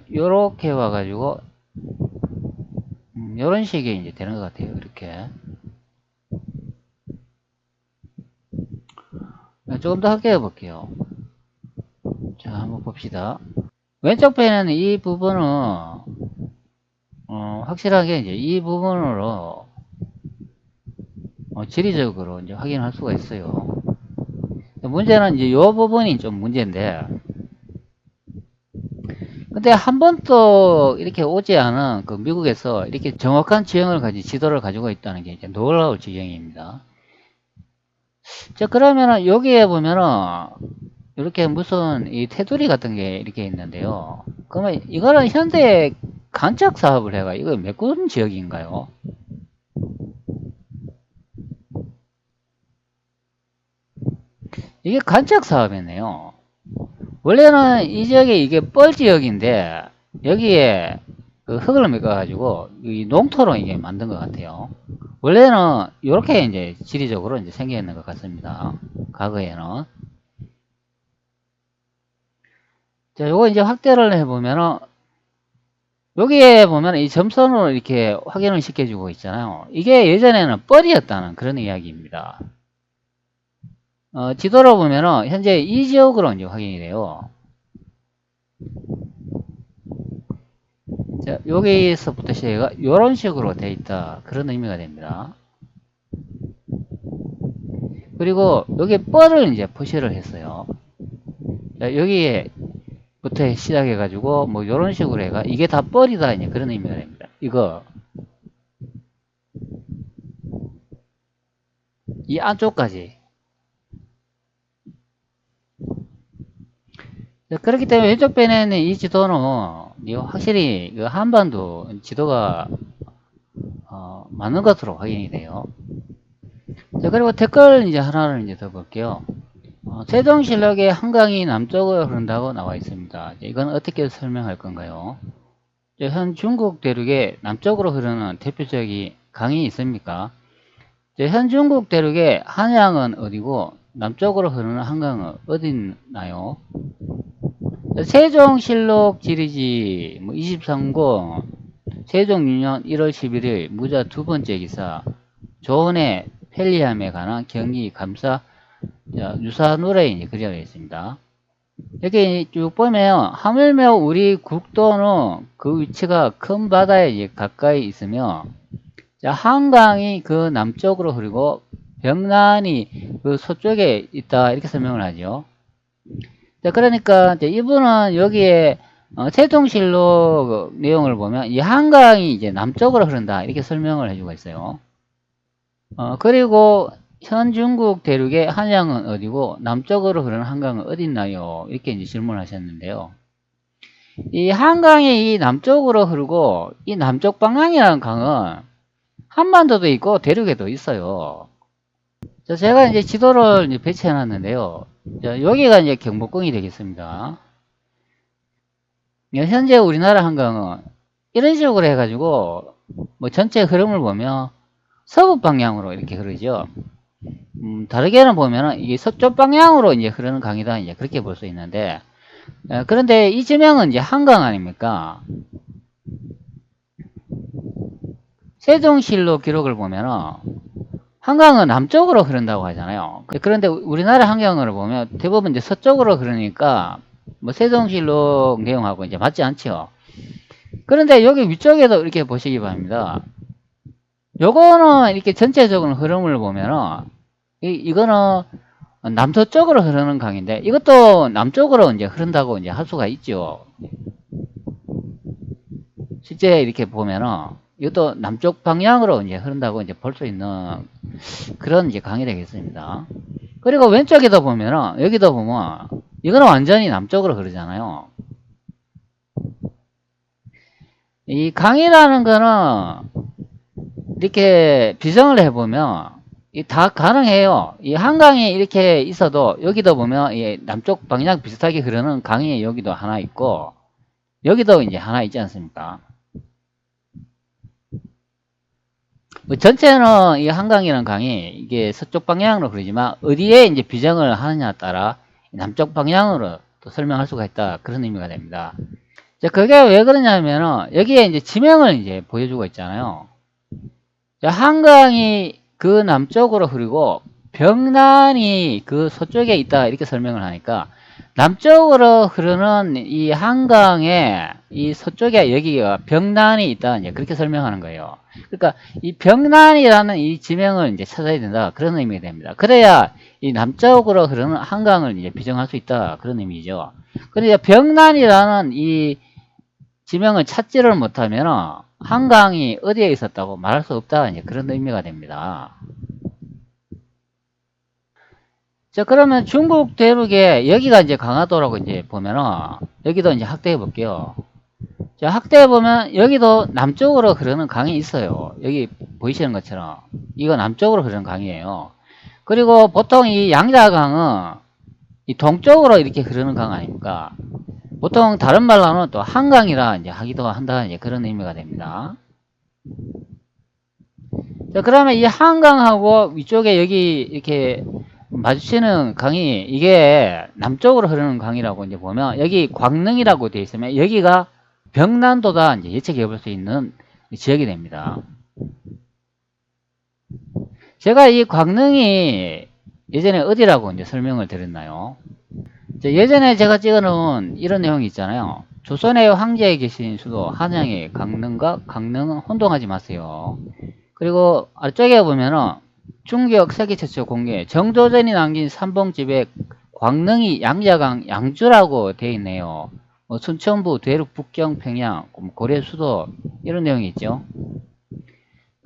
이렇게 와가지고 이런 식이 이제 되는 것 같아요. 이렇게 조금 더 확대해 볼게요. 자, 한번 봅시다. 왼쪽 편에는 이 부분은 확실하게 이제 이 부분으로 지리적으로 이제 확인할 수가 있어요. 문제는 이제 이 부분이 좀 문제인데, 근데 한 번도 이렇게 오지 않은 그 미국에서 이렇게 정확한 지형을 가진 지도를 가지고 있다는 게 이제 놀라울 지경입니다. 자, 그러면은 여기에 보면은 이렇게 무슨 이 테두리 같은 게 이렇게 있는데요. 그러면 이거는 현대 간척 사업을 해가 이거 메꾼 지역인가요? 이게 간척 사업이네요. 원래는 이 지역이 이게 뻘 지역인데 여기에 그 흙을 메꿔가지고 이 농토로 이게 만든 것 같아요. 원래는 이렇게 이제 지리적으로 이제 생겨 있는 것 같습니다. 과거에는. 자, 요거 이제 확대를 해보면은 여기에 보면 이 점선으로 이렇게 확인을 시켜주고 있잖아요. 이게 예전에는 뻘이었다는 그런 이야기입니다. 지도로 보면은 현재 이 지역으로 이제 확인이 돼요. 자, 여기서부터 시작해가 이런 식으로 돼 있다. 그런 의미가 됩니다. 그리고 여기 뻘을 이제 표시를 했어요. 자, 여기에부터 시작해가지고 뭐 이런 식으로 해가 이게 다 뻘이다. 이제 그런 의미가 됩니다. 이거 이 안쪽까지. 그렇기 때문에 왼쪽 편에는 이 지도는 확실히 그 한반도 지도가 맞는 것으로 확인이 돼요. 자, 그리고 댓글 이제 하나를 이제 더 볼게요. 세종실록의 한강이 남쪽으로 흐른다고 나와 있습니다. 이건 어떻게 설명할 건가요? 현 중국 대륙에 남쪽으로 흐르는 대표적인 강이 있습니까? 현 중국 대륙의 한양은 어디고 남쪽으로 흐르는 한강은 어디 있나요? 세종실록 지리지 23권 세종 6년 1월 11일 무자 두 번째 기사 조언의 편리함에 관한 경기 감사 유사 노래에 그려져 있습니다. 여기 쭉 보면 하물며 우리 국도는 그 위치가 큰 바다에 가까이 있으며 한강이 그 남쪽으로 흐르고 병난이 그 서쪽에 있다 이렇게 설명을 하죠. 그러니까 이분은 여기에 세종실록 내용을 보면 이 한강이 이제 남쪽으로 흐른다 이렇게 설명을 해주고 있어요. 그리고 현 중국 대륙의 한양은 어디고 남쪽으로 흐르는 한강은 어디 있나요? 이렇게 이제 질문을 하셨는데요. 이 한강이 이 남쪽으로 흐르고 이 남쪽 방향이라는 강은 한반도도 있고 대륙에도 있어요. 제가 이제 지도를 이제 배치해 놨는데요. 여기가 이제 경복궁이 되겠습니다. 현재 우리나라 한강은 이런 식으로 해가지고 뭐 전체 흐름을 보면 서북 방향으로 이렇게 흐르죠. 다르게는 보면은 이게 서쪽 방향으로 이제 흐르는 강이다 이제 그렇게 볼 수 있는데, 그런데 이 지명은 이제 한강 아닙니까? 세종실록 기록을 보면은 한강은 남쪽으로 흐른다고 하잖아요. 그런데 우리나라 한강을 보면 대부분 이제 서쪽으로 흐르니까 뭐 세종실록 내용하고 이제 맞지 않죠. 그런데 여기 위쪽에도 이렇게 보시기 바랍니다. 요거는 이렇게 전체적으로 흐름을 보면은 이거는 남서쪽으로 흐르는 강인데 이것도 남쪽으로 이제 흐른다고 이제 할 수가 있죠. 실제 이렇게 보면은 이것도 남쪽 방향으로 이제 흐른다고 이제 볼 수 있는 그런 이제 강이 되겠습니다. 그리고 왼쪽에도 보면은 여기도 보면 이거는 완전히 남쪽으로 흐르잖아요. 이 강이라는 거는 이렇게 비정을 해보면 다 가능해요. 이 한강이 이렇게 있어도 여기도 보면 이 남쪽 방향 비슷하게 흐르는 강이 여기도 하나 있고 여기도 이제 하나 있지 않습니까? 전체는 이 한강이라는 강이 이게 서쪽 방향으로 흐르지만 어디에 이제 비정을 하느냐에 따라 남쪽 방향으로 또 설명할 수가 있다 그런 의미가 됩니다. 그게 왜 그러냐면은 여기에 이제 지명을 이제 보여주고 있잖아요. 한강이 그 남쪽으로 흐르고 병난이 그 서쪽에 있다 이렇게 설명을 하니까 남쪽으로 흐르는 이 한강에 이 서쪽에 여기가 병난이 있다 이제 그렇게 설명하는 거예요. 그러니까 이 병난이라는 이 지명을 이제 찾아야 된다 그런 의미가 됩니다. 그래야 이 남쪽으로 흐르는 한강을 이제 비정할 수 있다 그런 의미죠. 그런데 병난이라는 이 지명을 찾지를 못하면 한강이 어디에 있었다고 말할 수 없다 이제 그런 의미가 됩니다. 자, 그러면 중국 대륙에 여기가 이제 강화도라고 이제 보면은 여기도 이제 확대해 볼게요. 자, 확대해 보면 여기도 남쪽으로 흐르는 강이 있어요. 여기 보이시는 것처럼 이거 남쪽으로 흐르는 강이에요. 그리고 보통 이 양자강은 이 동쪽으로 이렇게 흐르는 강 아닙니까? 보통 다른 말로는 또 한강이라 이제 하기도 한다 이제 그런 의미가 됩니다. 자, 그러면 이 한강하고 위쪽에 여기 이렇게 마주치는 강이 이게 남쪽으로 흐르는 강이라고 이제 보면 여기 광릉이라고 되어 있으면 여기가 병난도다 이제 예측해 볼 수 있는 지역이 됩니다. 제가 이 광릉이 예전에 어디라고 이제 설명을 드렸나요? 예전에 제가 찍어 놓은 이런 내용이 있잖아요. 조선의 황제에 계신 수도 한양의 강릉과 강릉은 혼동하지 마세요. 그리고 아래쪽에 보면은 중국 세계 최초 공개 정조전이 남긴 삼봉집에 광릉이 양자강 양주라고 되어 있네요. 순천부, 대륙, 북경, 평양, 고려 수도 이런 내용이 있죠.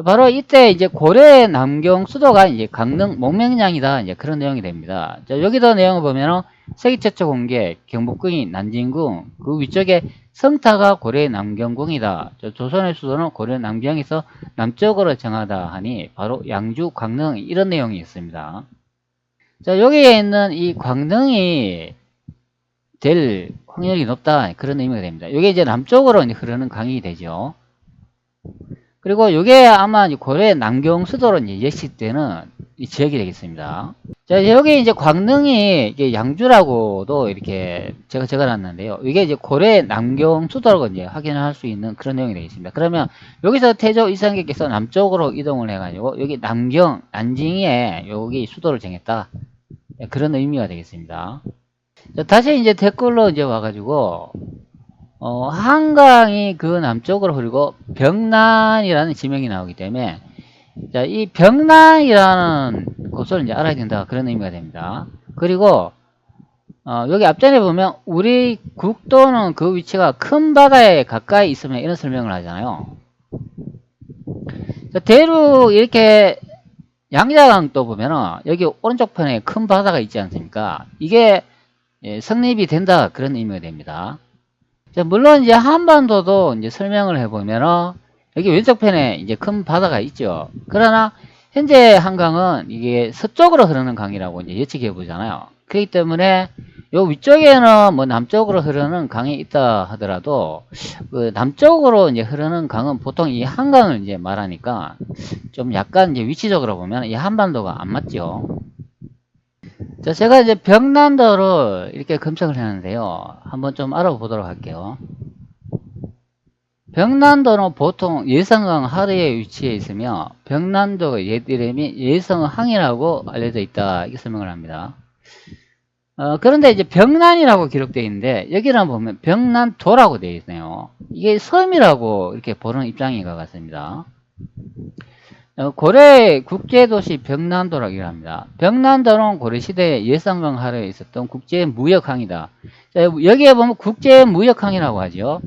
바로 이때 이제 고려의 남경 수도가 이제 강릉 목명량이다 이제 그런 내용이 됩니다. 자, 여기도 내용을 보면은 세계 최초 공개 경복궁이 난징궁 그 위쪽에 성타가 고려의 남경궁이다. 조선의 수도는 고려 남경에서 남쪽으로 정하다 하니 바로 양주 광릉 이런 내용이 있습니다. 자, 여기에 있는 이 광릉이 될 확률이 높다 그런 의미가 됩니다. 이게 이제 남쪽으로 흐르는 강이 되죠. 그리고 이게 아마 이제 고려 남경수도로 이제 역시되는 이 지역이 되겠습니다. 자, 여기 이제 광릉이 이게 양주라고도 이렇게 제가 적어놨는데요. 이게 이제 고려 남경수도라고 이제 확인할 수 있는 그런 내용이 되겠습니다. 그러면 여기서 태조 이성계께서 남쪽으로 이동을 해가지고 여기 남경, 난징에 여기 수도를 정했다. 그런 의미가 되겠습니다. 자, 다시 이제 댓글로 이제 와가지고 한강이 그 남쪽으로 흐르고 병난이라는 지명이 나오기 때문에 자, 이 병난이라는 곳을 이제 알아야 된다. 그런 의미가 됩니다. 그리고 여기 앞전에 보면 우리 국도는 그 위치가 큰 바다에 가까이 있으면 이런 설명을 하잖아요. 자, 대륙 이렇게 양자강도 보면은 여기 오른쪽 편에 큰 바다가 있지 않습니까? 이게 성립이 된다. 그런 의미가 됩니다. 자, 물론 이제 한반도도 이제 설명을 해보면은 여기 왼쪽 편에 이제 큰 바다가 있죠. 그러나 현재 한강은 이게 서쪽으로 흐르는 강이라고 이제 예측해 보잖아요. 그렇기 때문에 요 위쪽에는 뭐 남쪽으로 흐르는 강이 있다 하더라도 그 남쪽으로 이제 흐르는 강은 보통 이 한강을 이제 말하니까 좀 약간 이제 위치적으로 보면 이 한반도가 안 맞죠. 자, 제가 이제 병난도를 이렇게 검색을 했는데요. 한번 좀 알아보도록 할게요. 병난도는 보통 예성강 하류에 위치해 있으며 병난도의 옛 이름이 예성항이라고 알려져 있다. 이렇게 설명을 합니다. 그런데 이제 병난이라고 기록되어 있는데 여기를 보면 병난도라고 되어 있네요. 이게 섬이라고 이렇게 보는 입장인 것 같습니다. 고려 국제도시 병난도라고 합니다. 병난도는 고려시대에 예성강 하류에 있었던 국제무역항이다. 자, 여기에 보면 국제무역항이라고 하죠.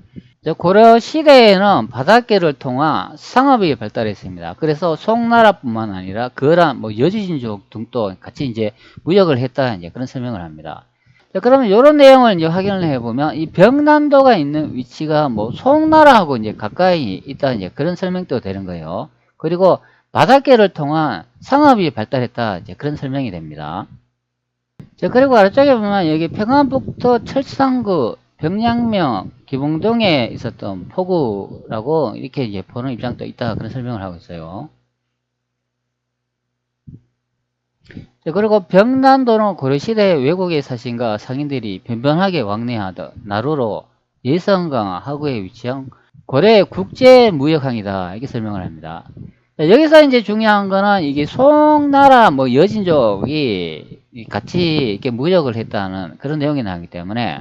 고려 시대에는 바닷길을 통한 상업이 발달했습니다. 그래서 송나라뿐만 아니라 거란, 여주진족 등도 같이 이제 무역을 했다, 이제 그런 설명을 합니다. 자, 그러면 이런 내용을 이제 확인을 해보면 이 병난도가 있는 위치가 송나라하고 이제 가까이 있다, 이제 그런 설명도 되는 거예요. 그리고 바닷길을 통한 상업이 발달했다, 이제 그런 설명이 됩니다. 자, 그리고 아래쪽에 보면 여기 평안북도 철산구 병량면 기봉동에 있었던 포구라고 이렇게 이제 보는 입장도 있다, 그런 설명을 하고 있어요. 자, 그리고 병난도는 고려시대 외국의 사신과 상인들이 변변하게 왕래하던 나루로 예성강 하구에 위치한 고려의 국제무역항이다, 이렇게 설명을 합니다. 자, 여기서 이제 중요한 거는 이게 송나라 여진족이 같이 이렇게 무역을 했다는 그런 내용이 나오기 때문에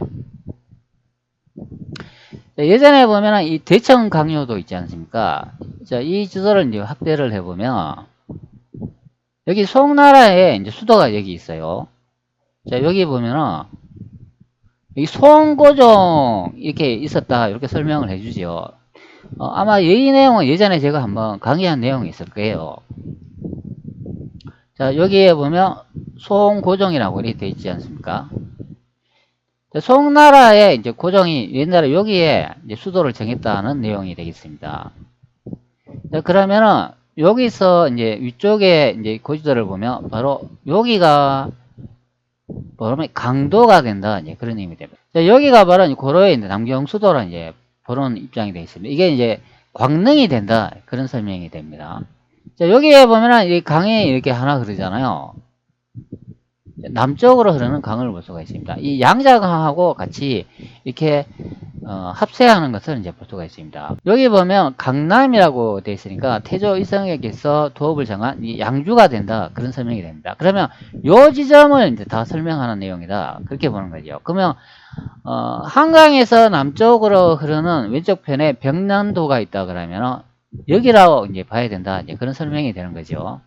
예전에 보면 이 대청 강요도 있지 않습니까? 자, 이 주소를 이제 확대를 해보면 여기 송나라에 이제 수도가 여기 있어요. 자, 여기 보면은 여기 송고종 이렇게 있었다, 이렇게 설명을 해주죠. 아마 이 내용은 예전에 제가 한번 강의한 내용이 있을 거예요. 자, 여기에 보면 송고종이라고 이렇게 되어 있지 않습니까? 송나라의 이제 고종이 옛날에 여기에 이제 수도를 정했다는 내용이 되겠습니다. 자, 그러면은 여기서 이제 위쪽에 이제 고지도를 보면 바로 여기가 뭐라면 강도가 된다, 이제 그런 의미 됩니다. 자, 여기가 바로 고려의 남경수도라 이제 보는 입장이 되어 있습니다. 이게 이제 광릉이 된다, 그런 설명이 됩니다. 자, 여기에 보면은 이 강이 이렇게 하나 흐르잖아요. 남쪽으로 흐르는 강을 볼 수가 있습니다. 이 양자강하고 같이 이렇게 합세하는 것을 이제 볼 수가 있습니다. 여기 보면 강남이라고 되어 있으니까 태조 이성에게서 도읍을 정한 이 양주가 된다, 그런 설명이 됩니다. 그러면 요 지점을 이제 다 설명하는 내용이다, 그렇게 보는 거죠. 그러면 한강에서 남쪽으로 흐르는 왼쪽 편에 병난도가 있다 그러면 여기라고 이제 봐야 된다, 이제 그런 설명이 되는 거죠.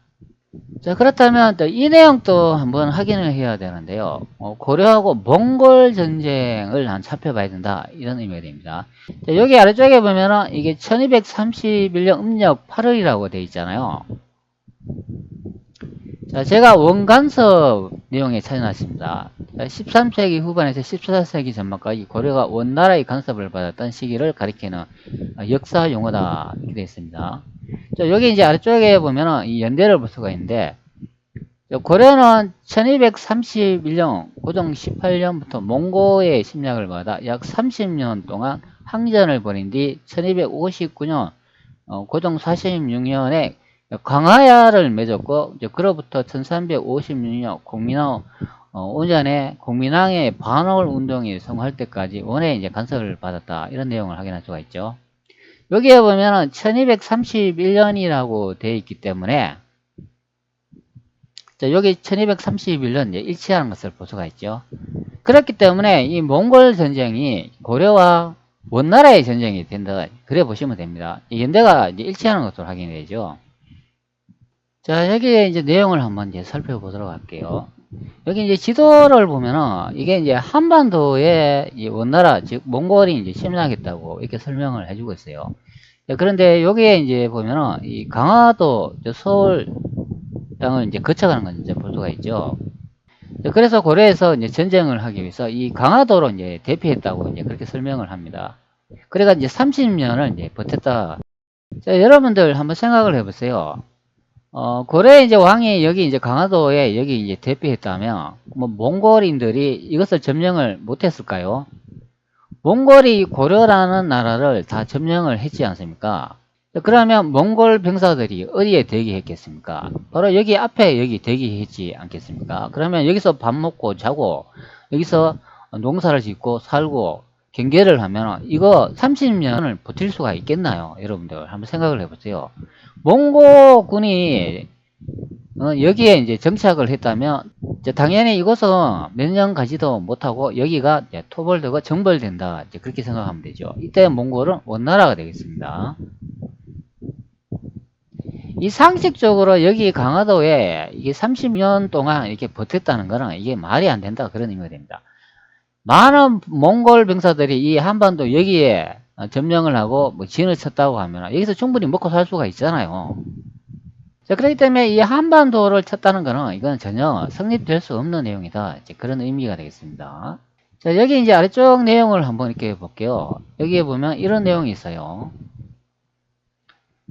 자, 그렇다면 또 이 내용도 한번 확인을 해야 되는데요. 고려하고 몽골 전쟁을 한 살펴봐야 된다, 이런 의미가 됩니다. 자, 여기 아래쪽에 보면은 이게 1231년 음력 8월이라고 되어 있잖아요. 자, 제가 원간섭 내용에 찾아놨습니다. 13세기 후반에서 14세기 전반까지 고려가 원나라의 간섭을 받았던 시기를 가리키는 역사 용어다, 이렇게 되어 있습니다. 자, 여기 이제 아래쪽에 보면은 이 연대를 볼 수가 있는데, 고려는 1231년 고종 18년부터 몽고의 침략을 받아 약 30년 동안 항전을 벌인 뒤 1259년 고종 46년에 광하야를 맺었고, 이제 그로부터 1356년 공민왕 오전에 공민왕의 반월 운동이 성공할 때까지 원에 이제 간섭을 받았다. 이런 내용을 확인할 수가 있죠. 여기에 보면은 1231년이라고 되어 있기 때문에, 자, 여기 1231년 일치하는 것을 볼 수가 있죠. 그렇기 때문에 이 몽골 전쟁이 고려와 원나라의 전쟁이 된다. 그래 보시면 됩니다. 연대가 이제 일치하는 것으로 확인이 되죠. 자, 여기에 이제 내용을 한번 이제 살펴보도록 할게요. 여기 이제 지도를 보면은 이게 이제 한반도에 이 원나라, 즉 몽골이 이제 침략했다고 이렇게 설명을 해주고 있어요. 그런데 여기에 이제 보면은 이 강화도 서울 땅을 이제 거쳐가는 건 이제 볼 수가 있죠. 그래서 고려에서 이제 전쟁을 하기 위해서 이 강화도로 이제 대피했다고 이제 그렇게 설명을 합니다. 그래가 이제 30년을 이제 버텼다. 자, 여러분들 한번 생각을 해보세요. 고려 이제 왕이 여기 이제 강화도에 여기 이제 대피했다면, 뭐, 몽골인들이 이것을 점령을 못했을까요? 몽골이 고려라는 나라를 다 점령을 했지 않습니까? 그러면 몽골 병사들이 어디에 대기했겠습니까? 바로 여기 앞에 여기 대기했지 않겠습니까? 그러면 여기서 밥 먹고 자고 여기서 농사를 짓고 살고 경계를 하면 이거 30년을 버틸 수가 있겠나요? 여러분들 한번 생각을 해보세요. 몽고군이 여기에 이제 정착을 했다면 당연히 이것은 몇 년 가지도 못하고 여기가 토벌되고 정벌된다. 이제 그렇게 생각하면 되죠. 이때 몽골은 원나라가 되겠습니다. 이 상식적으로 여기 강화도에 이게 30년 동안 이렇게 버텼다는 거는 이게 말이 안 된다. 그런 의미가 됩니다. 많은 몽골 병사들이 이 한반도 여기에 점령을 하고 뭐 진을 쳤다고 하면 여기서 충분히 먹고 살 수가 있잖아요. 자, 그렇기 때문에 이 한반도를 쳤다는 거는 이건 전혀 성립될 수 없는 내용이다. 이제 그런 의미가 되겠습니다. 자, 여기 이제 아래쪽 내용을 한번 이렇게 볼게요. 여기에 보면 이런 내용이 있어요.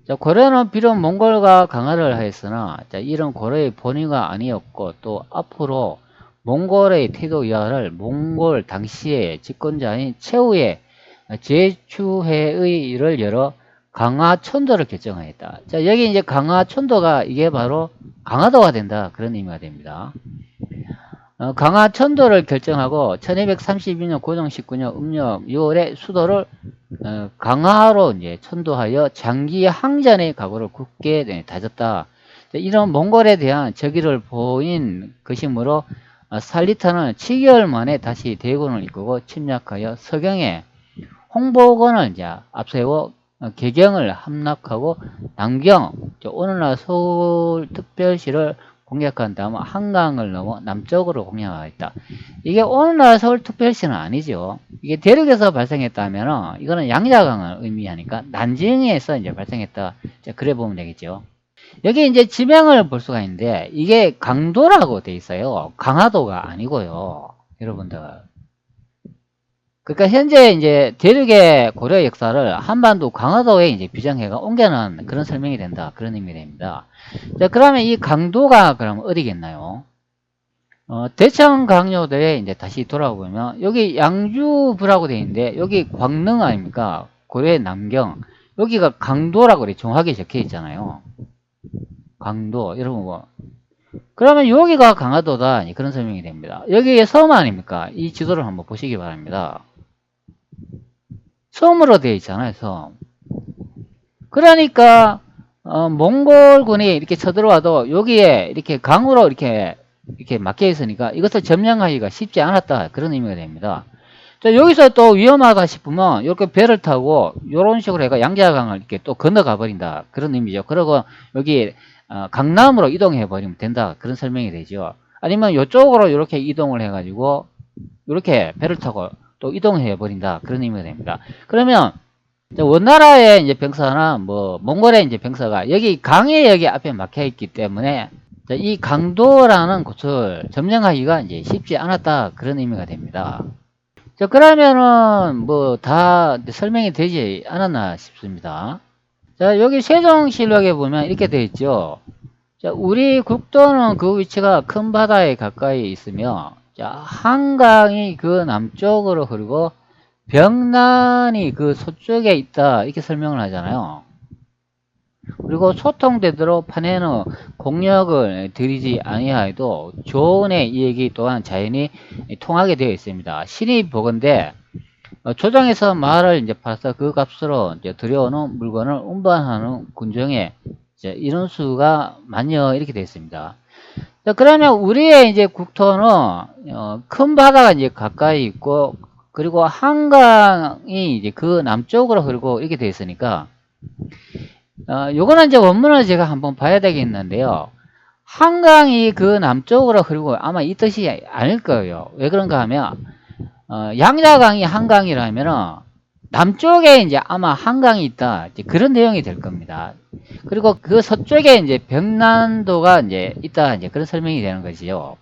자, 고려는 비록 몽골과 강화를 하였으나, 자, 이런 고려의 본의가 아니었고, 또 앞으로 몽골의 태도 이하를 몽골 당시의 집권자인 최후의 제추해의 일을 열어 강화천도를 결정하였다. 자, 여기 이제 강화천도가 이게 바로 강화도가 된다. 그런 의미가 됩니다. 강화천도를 결정하고 1232년 고종 19년 음력 6월에 수도를 강화로 이제 천도하여 장기 항전의 각오를 굳게 다졌다. 이런 몽골에 대한 적의를 보인 것이므로 살리타는 7개월 만에 다시 대군을 이끌고 침략하여 서경에 홍보건을 이제 앞세워 개경을 함락하고 남경, 오늘날 서울특별시를 공략한 다음 한강을 넘어 남쪽으로 공략하였다. 이게 오늘날 서울특별시는 아니죠. 이게 대륙에서 발생했다면 이거는 양자강을 의미하니까 난징에서 이제 발생했다. 그래 보면 되겠죠. 여기 이제 지명을 볼 수가 있는데 이게 강도라고 돼 있어요. 강화도가 아니고요. 여러분들. 그러니까 현재 이제 대륙의 고려 역사를 한반도 강화도에 이제 비정해가 옮겨놓은 그런 설명이 된다. 그런 의미가 됩니다. 자, 그러면 이 강도가 그럼 어디겠나요? 대청 강요도에 이제 다시 돌아보면 여기 양주부라고 되어 있는데 여기 광릉 아닙니까? 고려의 남경. 여기가 강도라고 그래 정확히 적혀 있잖아요. 강도. 여러분 뭐. 그러면 여기가 강화도다. 그런 설명이 됩니다. 여기에 섬 아닙니까? 이 지도를 한번 보시기 바랍니다. 섬으로 되어 있잖아요, 섬. 그러니까, 몽골군이 이렇게 쳐들어와도 여기에 이렇게 강으로 이렇게 막혀 있으니까 이것을 점령하기가 쉽지 않았다. 그런 의미가 됩니다. 자, 여기서 또 위험하다 싶으면 이렇게 배를 타고 이런 식으로 해가 양자강을 이렇게 또 건너가 버린다. 그런 의미죠. 그리고 여기 강남으로 이동해 버리면 된다. 그런 설명이 되죠. 아니면 이쪽으로 이렇게 이동을 해가지고 이렇게 배를 타고 또 이동해 버린다. 그런 의미가 됩니다. 그러면 원나라의 이제 병사나 뭐 몽골의 이제 병사가 여기 강에 여기 앞에 막혀 있기 때문에 이 강도라는 곳을 점령하기가 이제 쉽지 않았다. 그런 의미가 됩니다. 자, 그러면은 뭐 다 설명이 되지 않았나 싶습니다. 자, 여기 세종실록에 보면 이렇게 되어 있죠. 자, 우리 국도는 그 위치가 큰 바다에 가까이 있으며, 자, 한강이 그 남쪽으로 흐르고 병난이 그 서쪽에 있다. 이렇게 설명을 하잖아요. 그리고 소통되도록 판에는 공력을 들이지 아니하여도 조언의 이익이 또한 자연히 통하게 되어 있습니다. 신이 보건대 조정에서 말을 이제 팔아서 그 값으로 이제 들여오는 물건을 운반하는 군중의 이제 인원수가 많여 이렇게 되어 있습니다. 자, 그러면 우리의 이제 국토는 큰 바다가 이제 가까이 있고 그리고 한강이 이제 그 남쪽으로 흐르고 이렇게 되어 있으니까 요거는 이제 원문을 제가 한번 봐야 되겠는데요. 한강이 그 남쪽으로 흐르고 아마 이 뜻이 아닐 거예요. 왜 그런가 하면 양자강이 한강이라면은 남쪽에 이제 아마 한강이 있다 이제 그런 내용이 될 겁니다. 그리고 그 서쪽에 이제 병난도가 이제 있다 이제 그런 설명이 되는 거지요.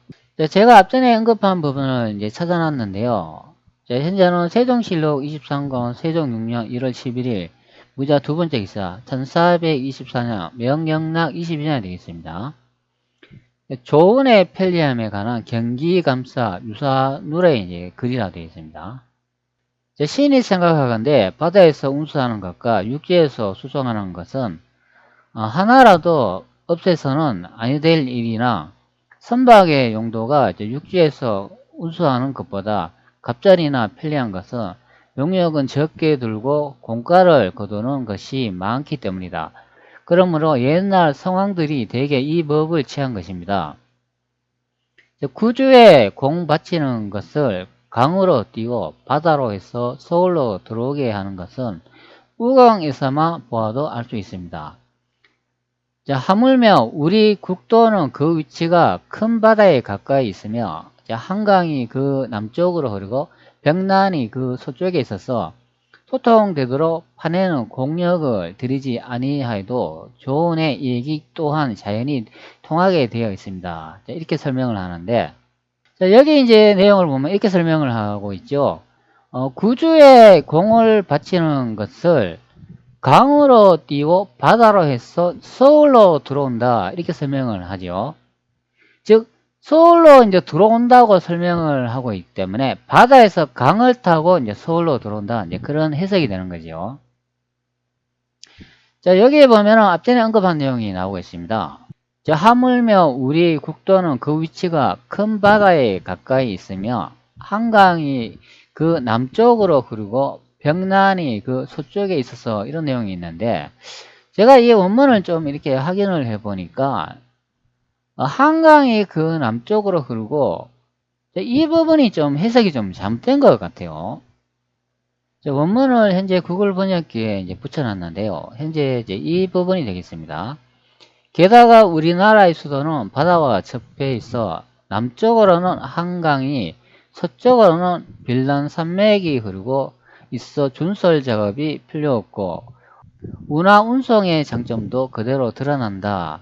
제가 앞전에 언급한 부분을 이제 찾아놨는데요. 현재는 세종실록 23권 세종 6년 1월 11일 무자 두 번째 기사 1424년 명영락 22년이 되겠습니다. 조은의 편리함에 관한 경기감사 유사누의 이제 글이라 되어 있습니다. 시인이 생각하건대 바다에서 운수하는 것과 육지에서 수송하는 것은 하나라도 없애서는 아니 될 일이나 선박의 용도가 이제 육지에서 운수하는 것보다 갑자리나 편리한 것은 용역은 적게 들고 공가를 거두는 것이 많기 때문이다. 그러므로 옛날 성왕들이 대개 이 법을 취한 것입니다. 구주에 공 바치는 것을 강으로 띄고 바다로 해서 서울로 들어오게 하는 것은 우강에서만 보아도 알 수 있습니다. 자, 하물며 우리 국도는 그 위치가 큰 바다에 가까이 있으며 한강이 그 남쪽으로 흐르고 병난이 그 서쪽에 있어서 소통되도록 판에는 공력을 들이지 아니하여도 조언의 이익이 또한 자연히 통하게 되어 있습니다. 자, 이렇게 설명을 하는데 자, 여기 이제 내용을 보면 이렇게 설명을 하고 있죠. 구주에 공을 바치는 것을 강으로 띄고 바다로 해서 서울로 들어온다 이렇게 설명을 하죠. 즉 서울로 이제 들어온다고 설명을 하고 있기 때문에 바다에서 강을 타고 이제 서울로 들어온다 이제 그런 해석이 되는 거죠. 자, 여기에 보면은 앞전에 언급한 내용이 나오고 있습니다. 자, 하물며 우리 국도는 그 위치가 큰 바다에 가까이 있으며 한강이 그 남쪽으로 흐르고 병난이 그 서쪽에 있어서 이런 내용이 있는데 제가 이 원문을 좀 이렇게 확인을 해 보니까 한강이 그 남쪽으로 흐르고 이 부분이 좀 해석이 좀 잘못된 것 같아요. 원문을 현재 구글 번역기에 이제 붙여놨는데요. 현재 이제 이 부분이 되겠습니다. 게다가 우리나라의 수도는 바다와 접해 있어 남쪽으로는 한강이 서쪽으로는 빌란 산맥이 흐르고 있어 준설 작업이 필요 없고 운하 운송의 장점도 그대로 드러난다.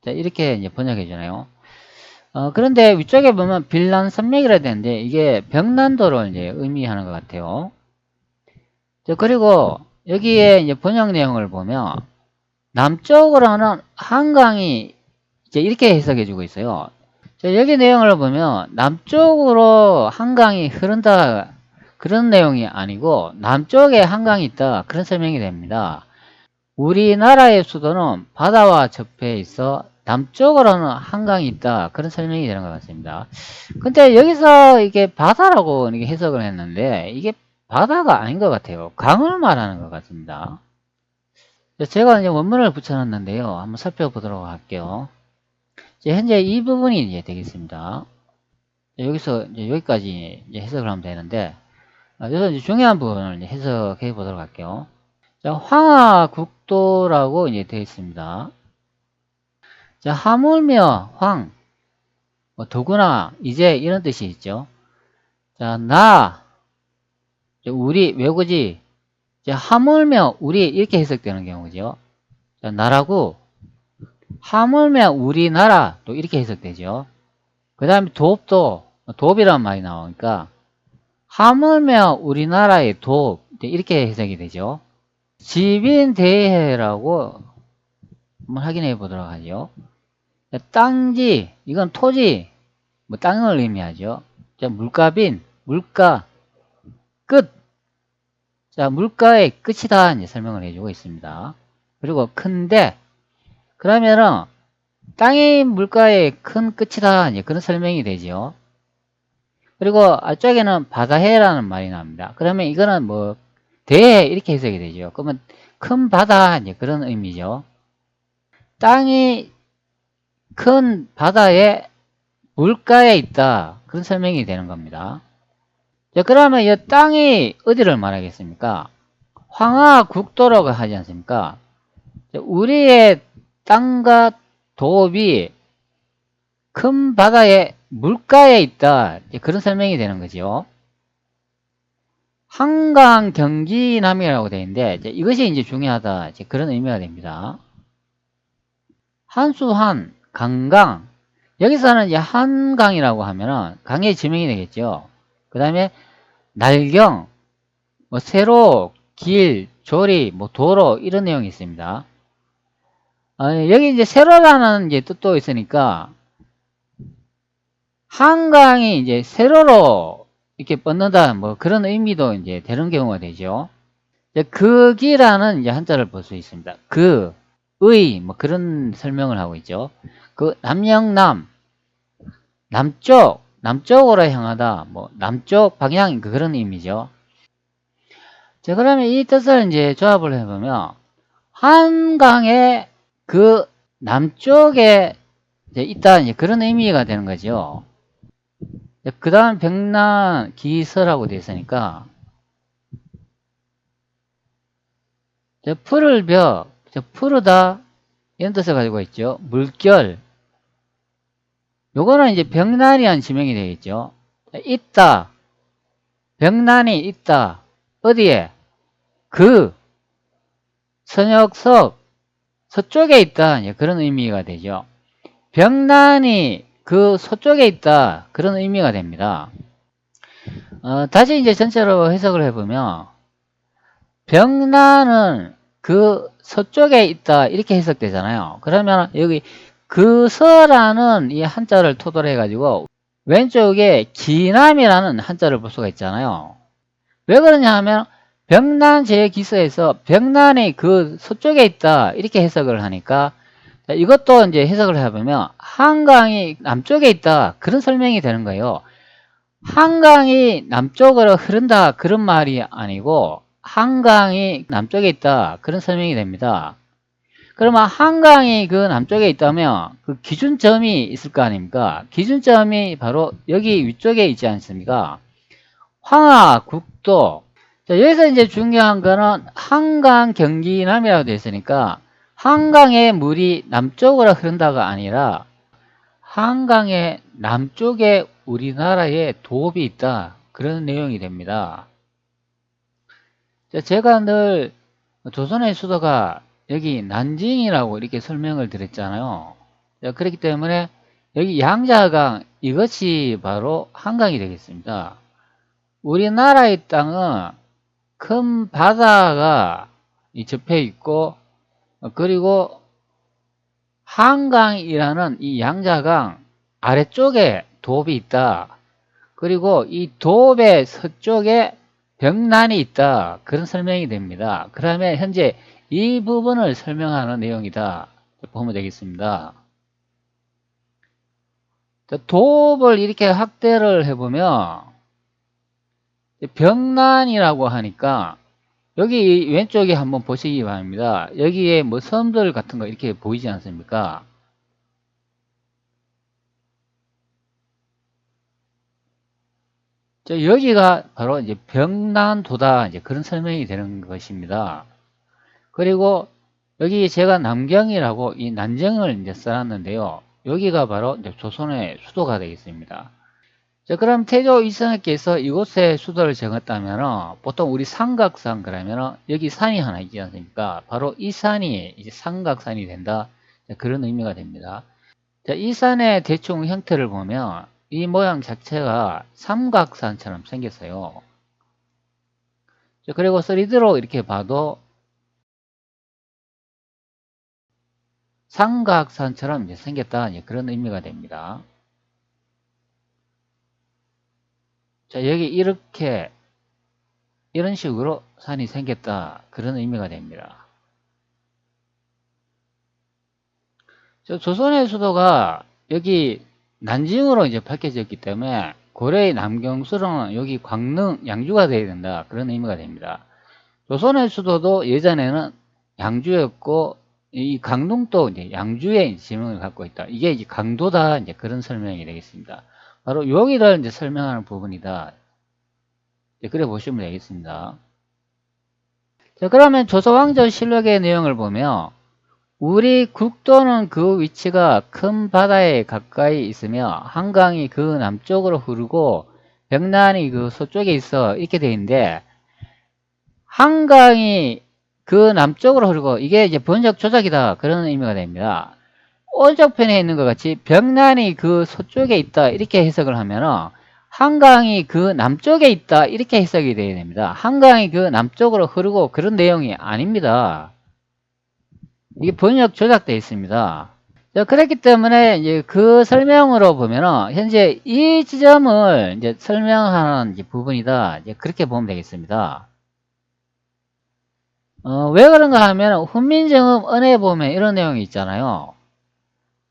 자, 이렇게 이제 번역해 주나요? 그런데 위쪽에 보면 빌란 산맥이라 되는데 이게 병난도를 이제 의미하는 것 같아요. 자, 그리고 여기에 이제 번역 내용을 보면 남쪽으로는 한강이 이제 이렇게 해석해 주고 있어요. 자, 여기 내용을 보면 남쪽으로 한강이 흐른다 그런 내용이 아니고 남쪽에 한강이 있다 그런 설명이 됩니다. 우리나라의 수도는 바다와 접해 있어 남쪽으로는 한강이 있다 그런 설명이 되는 것 같습니다. 근데 여기서 이게 바다라고 이렇게 해석을 했는데 이게 바다가 아닌 것 같아요. 강을 말하는 것 같습니다. 제가 이제 원문을 붙여놨는데요. 한번 살펴보도록 할게요. 현재 이 부분이 이제 되겠습니다. 여기서 이제 여기까지 이제 해석을 하면 되는데, 여기서 이제 중요한 부분을 이제 해석해 보도록 할게요. 자, 황하국도라고 이제 되어 있습니다. 자, 하물며 황, 더구나 이제 이런 뜻이 있죠. 자, 우리 외고지, 하물며 우리 이렇게 해석되는 경우죠. 자, 나라고 하물며 우리나라 또 이렇게 해석되죠. 그 다음에 도읍이란 말이 나오니까 하물며 우리나라의 도읍 이렇게 해석이 되죠. 지빈대해라고 한번 확인해 보도록 하죠. 땅지 이건 토지 뭐 땅을 의미하죠. 자, 물가빈 물가 끝. 자, 물가의 끝이다 이제 설명을 해주고 있습니다. 그리고 큰데, 그러면은 땅이 물가의 큰 끝이다. 이제 그런 설명이 되죠. 그리고 앞쪽에는 바다해라는 말이 나옵니다. 그러면 이거는 뭐 대 이렇게 해석이 되죠. 그러면 큰 바다 이제 그런 의미죠. 땅이 큰 바다의 물가에 있다. 그런 설명이 되는 겁니다. 자, 그러면 이 땅이 어디를 말하겠습니까? 황하국도라고 하지 않습니까? 우리의 땅과 도읍이 큰 바다의 물가에 있다. 그런 설명이 되는 거죠. 한강 경기남이라고 되어 있는데 이것이 이제 중요하다. 그런 의미가 됩니다. 한수한, 강강. 여기서는 이제 한강이라고 하면은 강의 지명이 되겠죠. 그 다음에 날경, 뭐 세로, 길, 조리, 뭐 도로 이런 내용이 있습니다. 여기 이제 세로라는 이제 뜻도 있으니까 한강이 이제 세로로 이렇게 뻗는다 뭐 그런 의미도 이제 되는 경우가 되죠. 극이라는 이제 한자를 볼 수 있습니다. 의, 뭐 그런 설명을 하고 있죠. 그 남영남, 남쪽으로 향하다, 뭐 남쪽 방향 그런 의미죠. 자, 그러면 이 뜻을 이제 조합을 해보면 한강의 그 남쪽에 이제 있다 이제 그런 의미가 되는 거죠. 그 다음 병난 기서라고 되어 있으니까 푸를 벽, 푸르다 이런 뜻을 가지고 있죠. 물결, 요거는 이제 병난이라는 지명이 되겠죠. 있다, 병난이 있다. 어디에? 그 선역석 서쪽에 있다. 그런 의미가 되죠. 병난이 그 서쪽에 있다. 그런 의미가 됩니다. 다시 이제 전체로 해석을 해보면 병난은 그 서쪽에 있다 이렇게 해석되잖아요. 그러면 여기 그 서라는 이 한자를 토대로 해가지고 왼쪽에 기남이라는 한자를 볼 수가 있잖아요. 왜 그러냐 하면 병난 제기서에서 병난이 그 서쪽에 있다 이렇게 해석을 하니까 이것도 이제 해석을 해보면 한강이 남쪽에 있다 그런 설명이 되는 거예요. 한강이 남쪽으로 흐른다 그런 말이 아니고 한강이 남쪽에 있다 그런 설명이 됩니다. 그러면 한강이 그 남쪽에 있다면 그 기준점이 있을 거 아닙니까? 기준점이 바로 여기 위쪽에 있지 않습니까? 황하국도. 자, 여기서 이제 중요한 거는 한강 경기남이라고 되어 있으니까 한강의 물이 남쪽으로 흐른다가 아니라 한강의 남쪽에 우리나라에 도읍이 있다. 그런 내용이 됩니다. 자, 제가 늘 조선의 수도가 여기 난징이라고 이렇게 설명을 드렸잖아요. 자, 그렇기 때문에 여기 양자강 이것이 바로 한강이 되겠습니다. 우리나라의 땅은 큰 바다가 접해 있고 그리고 한강이라는 이 양자강 아래쪽에 도읍이 있다. 그리고 이 도읍의 서쪽에 병난이 있다. 그런 설명이 됩니다. 그러면 현재 이 부분을 설명하는 내용이다. 보면 되겠습니다. 도읍을 이렇게 확대를 해보면 병난이라고 하니까 여기 왼쪽에 한번 보시기 바랍니다. 여기에 뭐 섬들 같은 거 이렇게 보이지 않습니까? 여기가 바로 이제 병난도다 이제 그런 설명이 되는 것입니다. 그리고 여기 제가 남경이라고 이 난정을 이제 써놨는데요. 여기가 바로 이제 조선의 수도가 되겠습니다. 자, 그럼 태조 이성께서 이곳에 수도를 정했다면 보통 우리 삼각산 그러면 여기 산이 하나 있지 않습니까? 바로 이 산이 이제 삼각산이 된다. 그런 의미가 됩니다. 자, 이 산의 대충 형태를 보면 이 모양 자체가 삼각산처럼 생겼어요. 자, 그리고 3D로 이렇게 봐도 삼각산처럼 이제 생겼다. 그런 의미가 됩니다. 자, 여기 이렇게 이런 식으로 산이 생겼다. 그런 의미가 됩니다. 조선의 수도가 여기 난징으로 이제 밝혀졌기 때문에 고려의 남경수로는 여기 광릉, 양주가 되어야 된다. 그런 의미가 됩니다. 조선의 수도도 예전에는 양주였고, 이 강릉도 이제 양주의 지명을 갖고 있다. 이게 이제 강도다. 이제 그런 설명이 되겠습니다. 바로 여기를 이제 설명하는 부분이다. 그래 보시면 되겠습니다. 자, 그러면 조선왕조실록의 내용을 보면, 우리 국도는 그 위치가 큰 바다에 가까이 있으며 한강이 그 남쪽으로 흐르고 백란이 그 서쪽에 있어 이렇게 되어 있는데, 한강이 그 남쪽으로 흐르고 이게 이제 번역 조작이다 그런 의미가 됩니다. 오른쪽편에 있는 것 같이 벽난이 그 서쪽에 있다 이렇게 해석을 하면은 한강이 그 남쪽에 있다 이렇게 해석이 되어야 됩니다. 한강이 그 남쪽으로 흐르고 그런 내용이 아닙니다. 이게 번역 조작되어 있습니다. 자, 그렇기 때문에 이제 그 설명으로 보면은 현재 이 지점을 이제 설명하는 이제 부분이다. 이제 그렇게 보면 되겠습니다. 왜 그런가 하면 훈민정음 언에 보면 이런 내용이 있잖아요.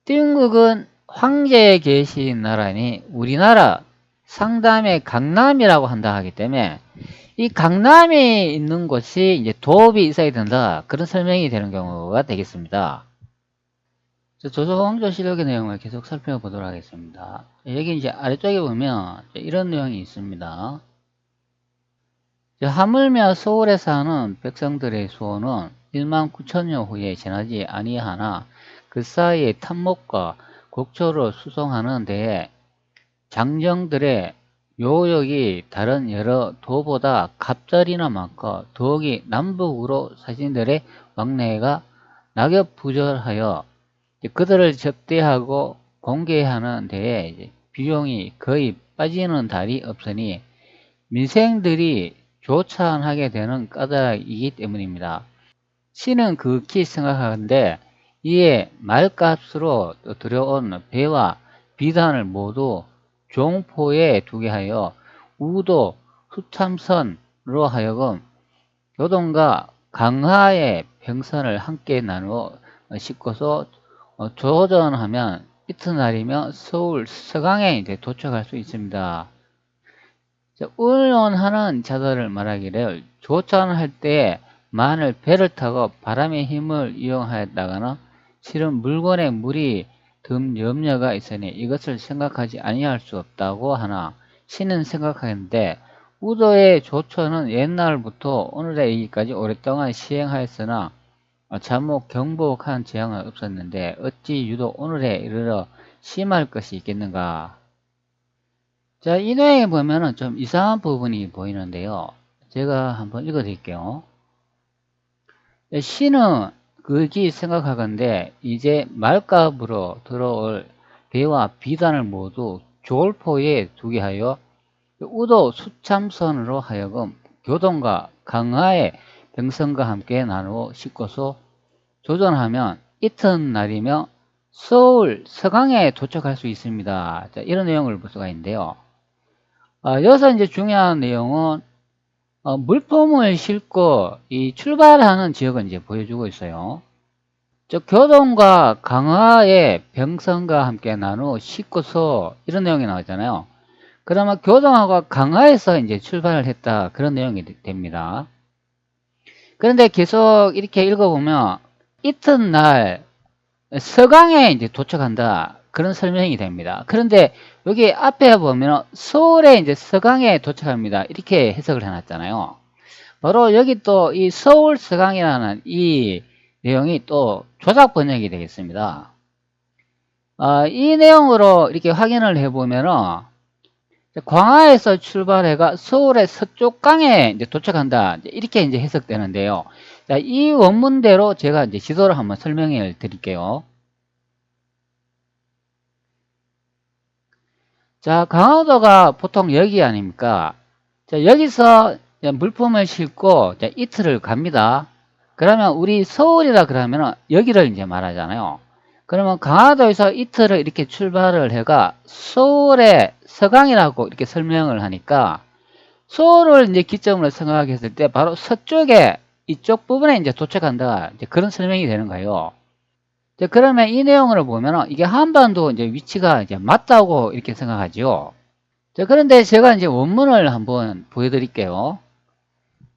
중국은 황제에 계신 나라니 우리나라 상담의 강남이라고 한다 하기 때문에 이 강남이 있는 곳이 이제 도읍이 있어야 된다. 그런 설명이 되는 경우가 되겠습니다. 조선왕조실록의 내용을 계속 살펴보도록 하겠습니다. 여기 이제 아래쪽에 보면 이런 내용이 있습니다. 하물며 서울에 사는 백성들의 수호는 19,000년 후에 지나지 아니하나 그 사이에 탐목과 곡초를 수송하는 데에 장정들의 요역이 다른 여러 도보다 갑절이나 많고 더욱이 남북으로 사신들의 왕래가 낙엽부절하여 그들을 접대하고 공개하는 데에 비용이 거의 빠지는 달이 없으니 민생들이 조찬하게 되는 까닭이기 때문입니다. 신은 극히 생각하건대 이에 말값으로 들여온 배와 비단을 모두 종포에 두게 하여 우도 수참선으로 하여금 교동과 강하의 병선을 함께 나누어 싣고서 조전하면 이튿날이면 서울 서강에 이제 도착할 수 있습니다. 운운하는 자들을 말하기를 조찬할 때 만일 배를 타고 바람의 힘을 이용하였다가는 실은 물건에 물이 듬 염려가 있으니 이것을 생각하지 아니할 수 없다고 하나 신은 생각하는데 우도의 조처는 옛날부터 오늘에 이르기까지 오랫동안 시행하였으나 잘못 경복한 재앙은 없었는데 어찌 유독 오늘에 이르러 심할 것이 있겠는가. 자, 이 내용에 보면은 좀 이상한 부분이 보이는데요. 제가 한번 읽어 드릴게요. 신은 극히 생각하건대 이제 말갑으로 들어올 배와 비단을 모두 조울포에 두게 하여 우도 수참선으로 하여금 교동과 강하의 병선과 함께 나누어 싣고서 조전하면 이튿날이며 서울 서강에 도착할 수 있습니다. 자, 이런 내용을 볼 수가 있는데요. 여기서 이제 중요한 내용은 물품을 싣고 이 출발하는 지역을 이제 보여주고 있어요. 교동과 강화의 병선과 함께 나누어 싣고서 이런 내용이 나왔잖아요. 그러면 교동하고 강화에서 이제 출발을 했다 그런 내용이 됩니다. 그런데 계속 이렇게 읽어보면 이튿날 서강에 이제 도착한다 그런 설명이 됩니다. 그런데 여기 앞에 보면 서울에 이제 서강에 도착합니다 이렇게 해석을 해놨잖아요. 바로 여기 또 이 서울 서강이라는 이 내용이 또 조작 번역이 되겠습니다. 이 내용으로 이렇게 확인을 해보면은 광화에서 출발해가 서울의 서쪽 강에 이제 도착한다 이렇게 이제 해석되는데요. 자, 이 원문대로 제가 이제 지도를 한번 설명해 드릴게요. 자, 강화도가 보통 여기 아닙니까? 자, 여기서 물품을 싣고 이틀을 갑니다. 그러면 우리 서울이라 그러면 여기를 이제 말하잖아요. 그러면 강화도에서 이틀을 이렇게 출발을 해가 서울의 서강이라고 이렇게 설명을 하니까 서울을 이제 기점으로 생각했을 때 바로 서쪽에 이쪽 부분에 이제 도착한다. 이제 그런 설명이 되는 거예요. 자, 그러면 이 내용을 보면은 이게 한반도 이제 위치가 이제 맞다고 이렇게 생각하죠. 자, 그런데 제가 이제 원문을 한번 보여드릴게요.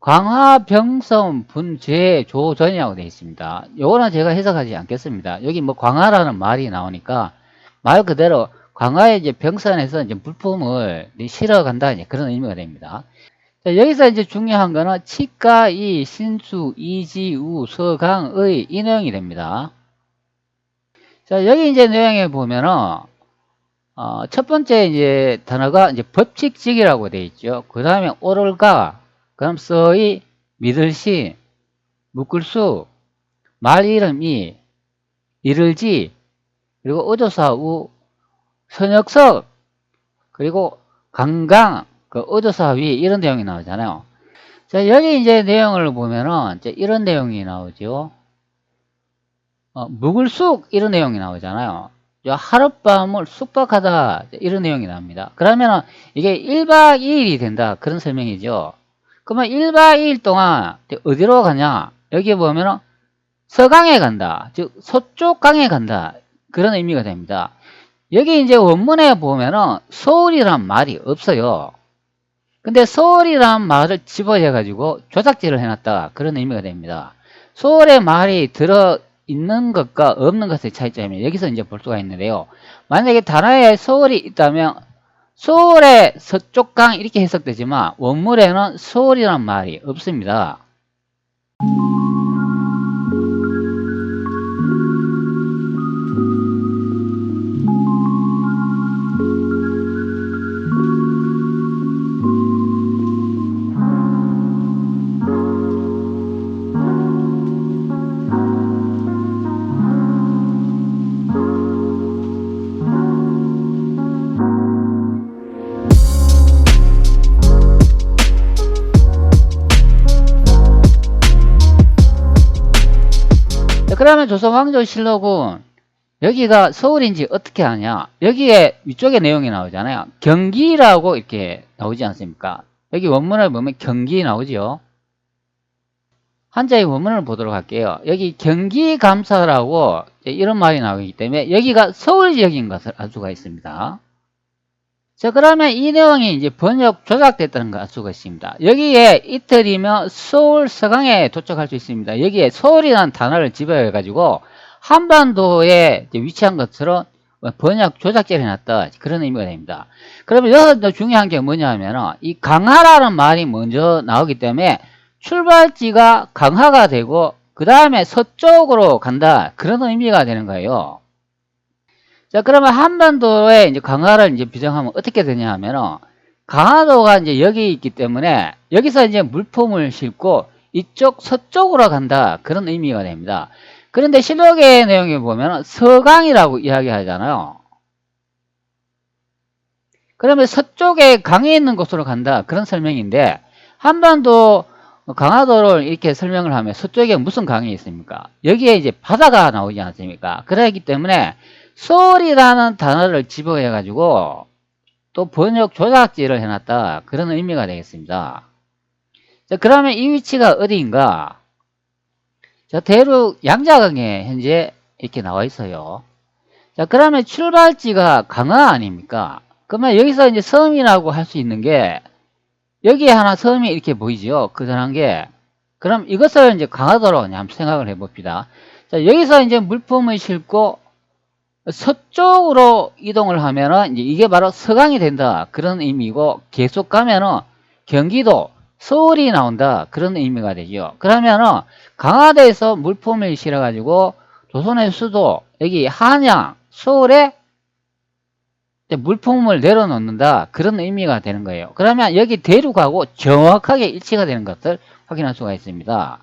광화병성 분죄조전이라고 되어 있습니다. 요거는 제가 해석하지 않겠습니다. 여기 뭐 광화라는 말이 나오니까 말 그대로 광화의 이제 병선에서 이제 물품을 실어 간다 이제 그런 의미가 됩니다. 자, 여기서 이제 중요한 거는 치과, 이, 신수, 이지, 우, 서강의 이 내용이 됩니다. 자, 여기 이제 내용에 보면은 첫 번째 이제 단어가 이제 법칙직이라고 되어 있죠. 그 다음에 오를가, 그다음 서의, 믿을시, 묶을수, 말 이름이, 이를지, 그리고 어조사우, 선역석, 그리고 강강, 그 어조사위 이런 내용이 나오잖아요. 자, 여기 이제 내용을 보면은 이제 이런 내용이 나오죠. 묵을숙 이런 내용이 나오잖아요. 하룻밤을 숙박하다 이런 내용이 나옵니다. 그러면은 이게 1박 2일이 된다 그런 설명이죠. 그러면 1박 2일 동안 어디로 가냐? 여기 보면은 서강에 간다. 즉 서쪽 강에 간다. 그런 의미가 됩니다. 여기 이제 원문에 보면은 서울이란 말이 없어요. 근데 서울이란 말을 집어해 가지고 조작질을 해놨다 그런 의미가 됩니다. 서울의 말이 들어 있는 것과 없는 것의 차이점이 여기서 이제 볼 수가 있는데요. 만약에 단어에 서울이 있다면 서울의 서쪽강 이렇게 해석되지만 원문에는 서울이란 말이 없습니다. 그러면 조선왕조실록은 여기가 서울인지 어떻게 아냐? 여기에 위쪽에 내용이 나오잖아요. 경기라고 이렇게 나오지 않습니까? 여기 원문을 보면 경기 나오죠. 한자의 원문을 보도록 할게요. 여기 경기감사라고 이런 말이 나오기 때문에 여기가 서울 지역인 것을 알 수가 있습니다. 자, 그러면 이 내용이 이제 번역 조작됐다는 걸 알 수가 있습니다. 여기에 이틀이면 서울 서강에 도착할 수 있습니다. 여기에 서울이라는 단어를 집어해 가지고 한반도에 위치한 것처럼 번역 조작제를 해놨다 그런 의미가 됩니다. 그러면 여기서 중요한 게 뭐냐면 이 강하라는 말이 먼저 나오기 때문에 출발지가 강하가 되고 그 다음에 서쪽으로 간다 그런 의미가 되는 거예요. 자, 그러면 한반도에 이제 강화를 이제 비정하면 어떻게 되냐 하면은, 강화도가 이제 여기 있기 때문에, 여기서 이제 물품을 싣고 이쪽 서쪽으로 간다. 그런 의미가 됩니다. 그런데 실록의 내용에 보면 서강이라고 이야기하잖아요. 그러면 서쪽에 강이 있는 곳으로 간다. 그런 설명인데, 한반도 강화도를 이렇게 설명을 하면 서쪽에 무슨 강이 있습니까? 여기에 이제 바다가 나오지 않습니까? 그렇기 때문에 서울이라는 단어를 집어해 가지고 또 번역 조작질을 해놨다 그런 의미가 되겠습니다. 자, 그러면 이 위치가 어디인가? 자, 대륙 양자강에 현재 이렇게 나와 있어요. 자, 그러면 출발지가 강화 아닙니까? 그러면 여기서 이제 섬이라고 할 수 있는 게 여기에 하나 섬이 이렇게 보이죠? 그전한 게. 그럼 이것을 이제 강화도로 한번 생각을 해봅시다. 자, 여기서 이제 물품을 싣고 서쪽으로 이동을 하면은 이제 이게 바로 서강이 된다. 그런 의미고 계속 가면은 경기도, 서울이 나온다. 그런 의미가 되죠. 그러면은 강화도에서 물품을 실어가지고 조선의 수도, 여기 한양, 서울에 물품을 내려놓는다 그런 의미가 되는 거예요. 그러면 여기 대륙하고 정확하게 일치가 되는 것을 확인할 수가 있습니다.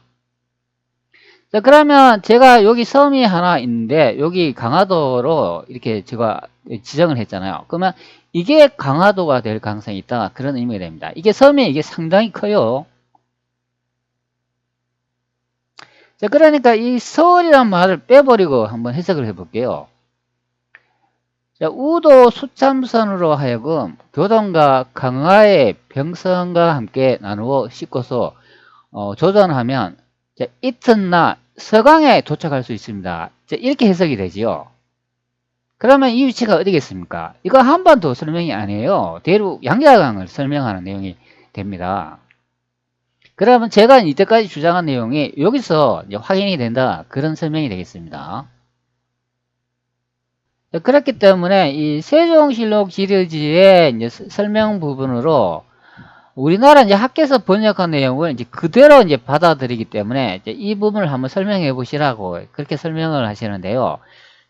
자, 그러면 제가 여기 섬이 하나 있는데 여기 강화도로 이렇게 제가 지정을 했잖아요. 그러면 이게 강화도가 될 가능성이 있다 그런 의미가 됩니다. 이게 섬이 이게 상당히 커요. 자, 그러니까 이 서울이라는 말을 빼버리고 한번 해석을 해볼게요. 자, 우도 수참선으로 하여금 교동과 강화의 병선과 함께 나누어 싣고서 조전하면 이튿날 서강에 도착할 수 있습니다. 이렇게 해석이 되지요. 그러면 이 위치가 어디겠습니까? 이거 한반도 설명이 아니에요. 대륙 양자강을 설명하는 내용이 됩니다. 그러면 제가 이때까지 주장한 내용이 여기서 이제 확인이 된다. 그런 설명이 되겠습니다. 그렇기 때문에 이 세종실록 지리지의 이제 설명 부분으로 우리나라 이제 학계에서 번역한 내용을 이제 그대로 이제 받아들이기 때문에 이제 이 부분을 한번 설명해 보시라고 그렇게 설명을 하시는데요.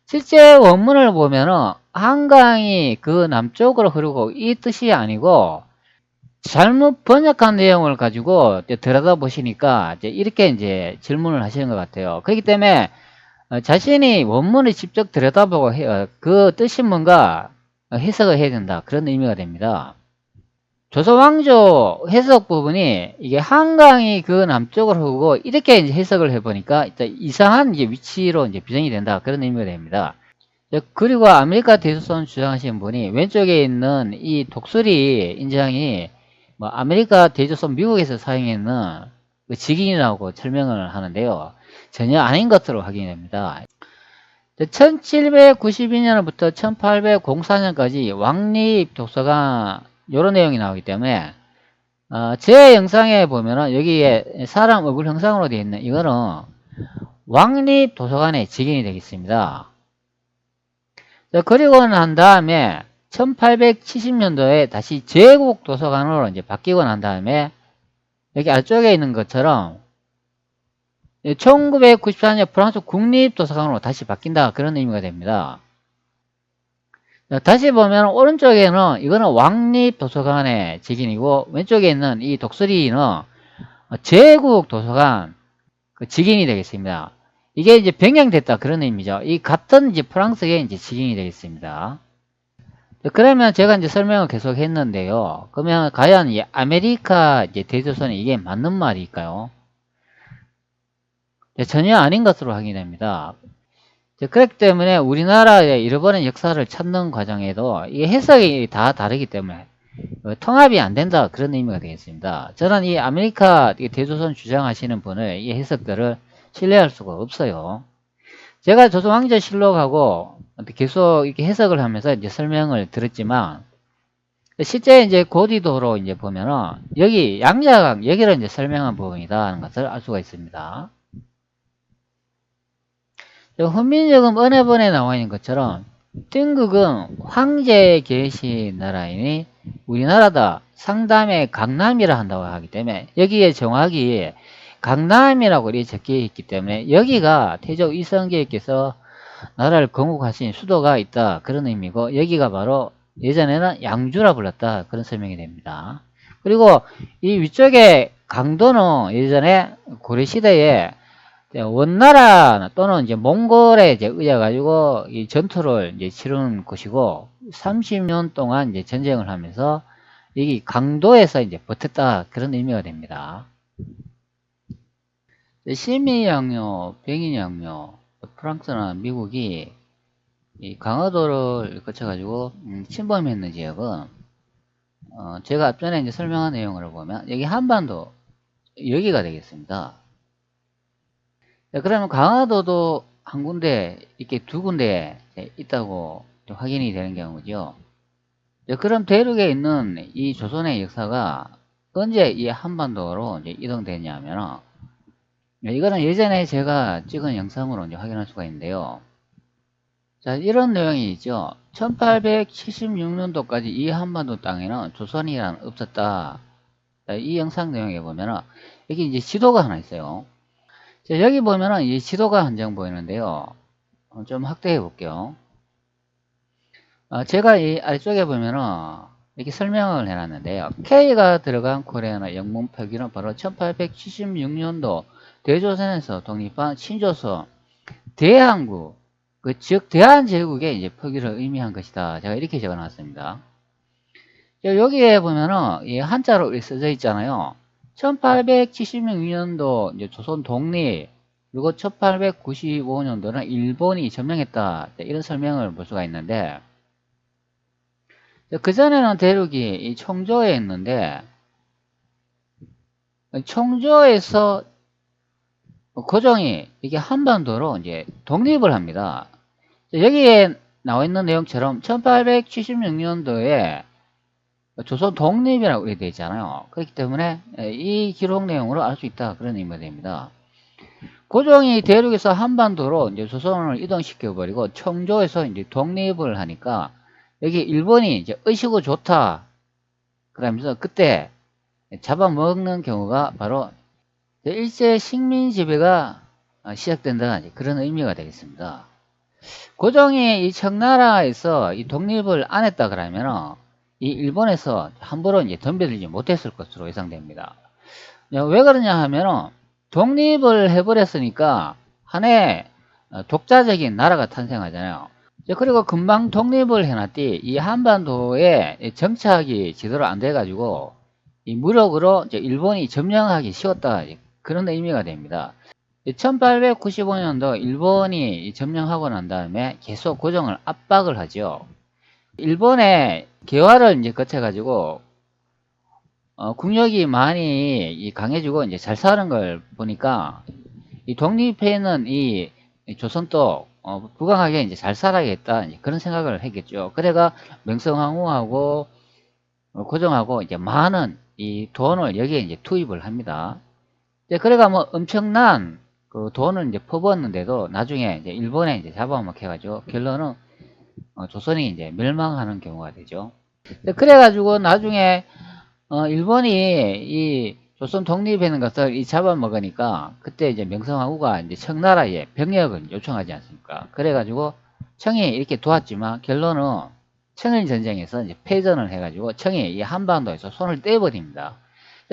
실제 원문을 보면은 한강이 그 남쪽으로 흐르고 이 뜻이 아니고 잘못 번역한 내용을 가지고 들여다 보시니까 이제 이렇게 이제 질문을 하시는 것 같아요. 그렇기 때문에 자신이 원문을 직접 들여다보고 그 뜻이 뭔가 해석을 해야 된다. 그런 의미가 됩니다. 조선왕조 해석 부분이 이게 한강이 그 남쪽으로 흐르고 이렇게 이제 해석을 해보니까 이상한 이제 위치로 이제 비전이 된다. 그런 의미가 됩니다. 그리고 아메리카 대조선 주장하시는 분이 왼쪽에 있는 이 독수리 인장이 뭐 아메리카 대조선 미국에서 사용했는 그 직인이라고 설명을 하는데요. 전혀 아닌 것으로 확인이 됩니다. 1792년부터 1804년까지 왕립 도서관 이런 내용이 나오기 때문에 제 영상에 보면은 여기에 사람 얼굴 형상으로 되어 있는 이거는 왕립 도서관의 직인이 되겠습니다. 그리고 난 다음에 1870년도에 다시 제국 도서관으로 이제 바뀌고 난 다음에 여기 아래쪽에 있는 것처럼 1994년 프랑스 국립도서관으로 다시 바뀐다. 그런 의미가 됩니다. 다시 보면 오른쪽에는 이거는 왕립도서관의 직인이고 왼쪽에 있는 이 독수리는 제국도서관 그 직인이 되겠습니다. 이게 이제 변경됐다 그런 의미죠. 이 같은 이제 프랑스의 이제 직인이 되겠습니다. 그러면 제가 이제 설명을 계속 했는데요. 그러면 과연 이 아메리카 이제 대조선이 이게 맞는 말일까요? 전혀 아닌 것으로 확인됩니다. 그렇기 때문에 우리나라의 잃어버린 역사를 찾는 과정에도 이 해석이 다 다르기 때문에 통합이 안 된다 그런 의미가 되겠습니다. 저는 이 아메리카 대조선 주장하시는 분의 이 해석들을 신뢰할 수가 없어요. 제가 조선왕조실록하고 계속 이렇게 해석을 하면서 이제 설명을 들었지만 실제 이제 고지도로 이제 보면은 여기 양자강 여기를 이제 설명한 부분이다 하는 것을 알 수가 있습니다. 훈민정음 은혜본에 나와 있는 것처럼 등극은 황제 계신 나라이니 우리나라다 상담의 강남이라 한다고 하기 때문에 여기에 정확히 강남이라고 이렇게 적혀 있기 때문에 여기가 태조 이성계께서 나라를 건국하신 수도가 있다 그런 의미고 여기가 바로 예전에는 양주라 불렀다 그런 설명이 됩니다. 그리고 이 위쪽에 강도는 예전에 고려시대에 원나라 또는 이제 몽골에 이제 의해 가지고 이 전투를 이제 치르는 곳이고 30년 동안 이제 전쟁을 하면서 이 강도에서 이제 버텼다 그런 의미가 됩니다. 심의양요, 병인양요, 프랑스나 미국이 이 강화도를 거쳐 가지고 침범했는 지역은 제가 앞전에 이제 설명한 내용을 보면 여기 한반도 여기가 되겠습니다. 그러면 강화도도 한 군데, 이렇게 두 군데 있다고 확인이 되는 경우죠. 그럼 대륙에 있는 이 조선의 역사가 언제 이 한반도로 이제 이동되냐면, 이거는 예전에 제가 찍은 영상으로 이제 확인할 수가 있는데요. 자, 이런 내용이 있죠. 1876년도까지 이 한반도 땅에는 조선이란 없었다. 자, 이 영상 내용에 보면은, 여기 이제 지도가 하나 있어요. 자, 여기 보면은 이 지도가 한 장 보이는데요. 좀 확대해 볼게요. 제가 이 아래쪽에 보면은 이렇게 설명을 해놨는데요. K가 들어간 코리아나 영문 표기는 바로 1876년도 대조선에서 독립한 신조선 대한국, 즉 대한제국의 이제 표기를 의미한 것이다. 제가 이렇게 적어놨습니다. 여기에 보면은 이 한자로 써져 있잖아요. 1876년도 이제 조선 독립, 그리고 1895년도는 일본이 점령했다. 이런 설명을 볼 수가 있는데, 그전에는 대륙이 이 청조에 있는데, 청조에서 고종이 이게 한반도로 이제 독립을 합니다. 여기에 나와 있는 내용처럼 1876년도에 조선 독립이라고 되어 있잖아요. 그렇기 때문에 이 기록 내용으로 알 수 있다. 그런 의미가 됩니다. 고종이 대륙에서 한반도로 이제 조선을 이동시켜 버리고 청조에서 이제 독립을 하니까 여기 일본이 이제 의식고 좋다. 그러면서 그때 잡아먹는 경우가 바로 일제 식민 지배가 시작된다. 그런 의미가 되겠습니다. 고종이 이 청나라에서 이 독립을 안 했다 그러면 이 일본에서 함부로 이제 덤벼들지 못했을 것으로 예상됩니다. 왜 그러냐 하면 독립을 해버렸으니까 하나의 독자적인 나라가 탄생하잖아요. 그리고 금방 독립을 해놨디 이 한반도에 정착이 제대로 안 돼가지고 이 무력으로 이제 일본이 점령하기 쉬웠다. 그런 의미가 됩니다. 1895년도 일본이 점령하고 난 다음에 계속 고종을 압박을 하죠. 일본의 개화를 이제 거쳐가지고 국력이 많이 강해지고 이제 잘 사는 걸 보니까 이 독립해 있는 이 조선도 부강하게 이제 잘 살아야겠다 그런 생각을 했겠죠. 그래가 명성황후하고 고종하고 이제 많은 이 돈을 여기에 이제 투입을 합니다. 그래가 뭐 엄청난 그 돈을 이제 퍼부었는데도 나중에 이제 일본에 이제 잡아먹혀가지고 결론은 조선이 이제 멸망하는 경우가 되죠. 그래가지고 나중에 일본이 이 조선 독립하는 것을 잡아먹으니까 그때 이제 명성황후가 이제 청나라에 병역을 요청하지 않습니까? 그래가지고 청이 이렇게 도왔지만 결론은 청일 전쟁에서 이제 패전을 해가지고 청이 이 한반도에서 손을 떼버립니다.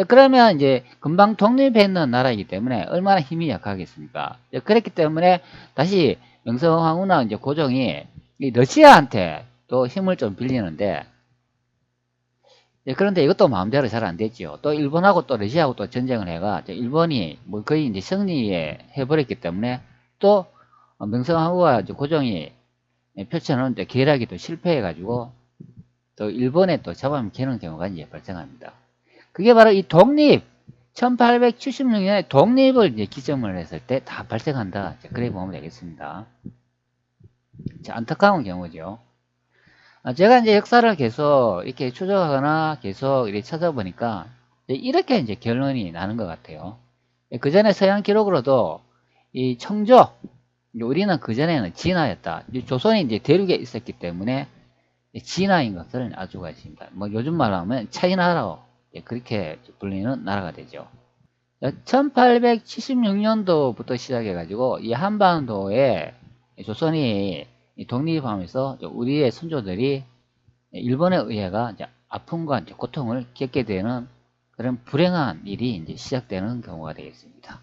그러면 이제 금방 독립했는 나라이기 때문에 얼마나 힘이 약하겠습니까? 그랬기 때문에 다시 명성황후나 이제 고종이 이 러시아한테 또 힘을 좀 빌리는데 그런데 이것도 마음대로 잘 안 됐죠. 또 일본하고 또 러시아하고 또 전쟁을 해가 일본이 뭐 거의 이제 승리해 버렸기 때문에 또 명성황후와 고종이 펼쳐놓은 계략이 또 실패해가지고 또 일본에 또 잡아먹히는 경우가 이제 발생합니다. 그게 바로 이 독립 1876년에 독립을 이제 기점을 했을 때 다 발생한다. 그래 보면 되겠습니다. 자, 안타까운 경우죠. 제가 이제 역사를 계속 이렇게 추적하거나 계속 이렇게 찾아보니까 이렇게 이제 결론이 나는 것 같아요. 그 전에 서양 기록으로도 이 청조, 우리는 그 전에는 진화였다. 조선이 이제 대륙에 있었기 때문에 진화인 것을 알 수가 있습니다. 뭐 요즘 말로 하면 차이나라고 그렇게 불리는 나라가 되죠. 1876년도부터 시작해가지고 이 한반도에 조선이 독립하면서 우리의 선조들이 일본에 의해가 이제 아픔과 이제 고통을 겪게 되는 그런 불행한 일이 이제 시작되는 경우가 되겠습니다.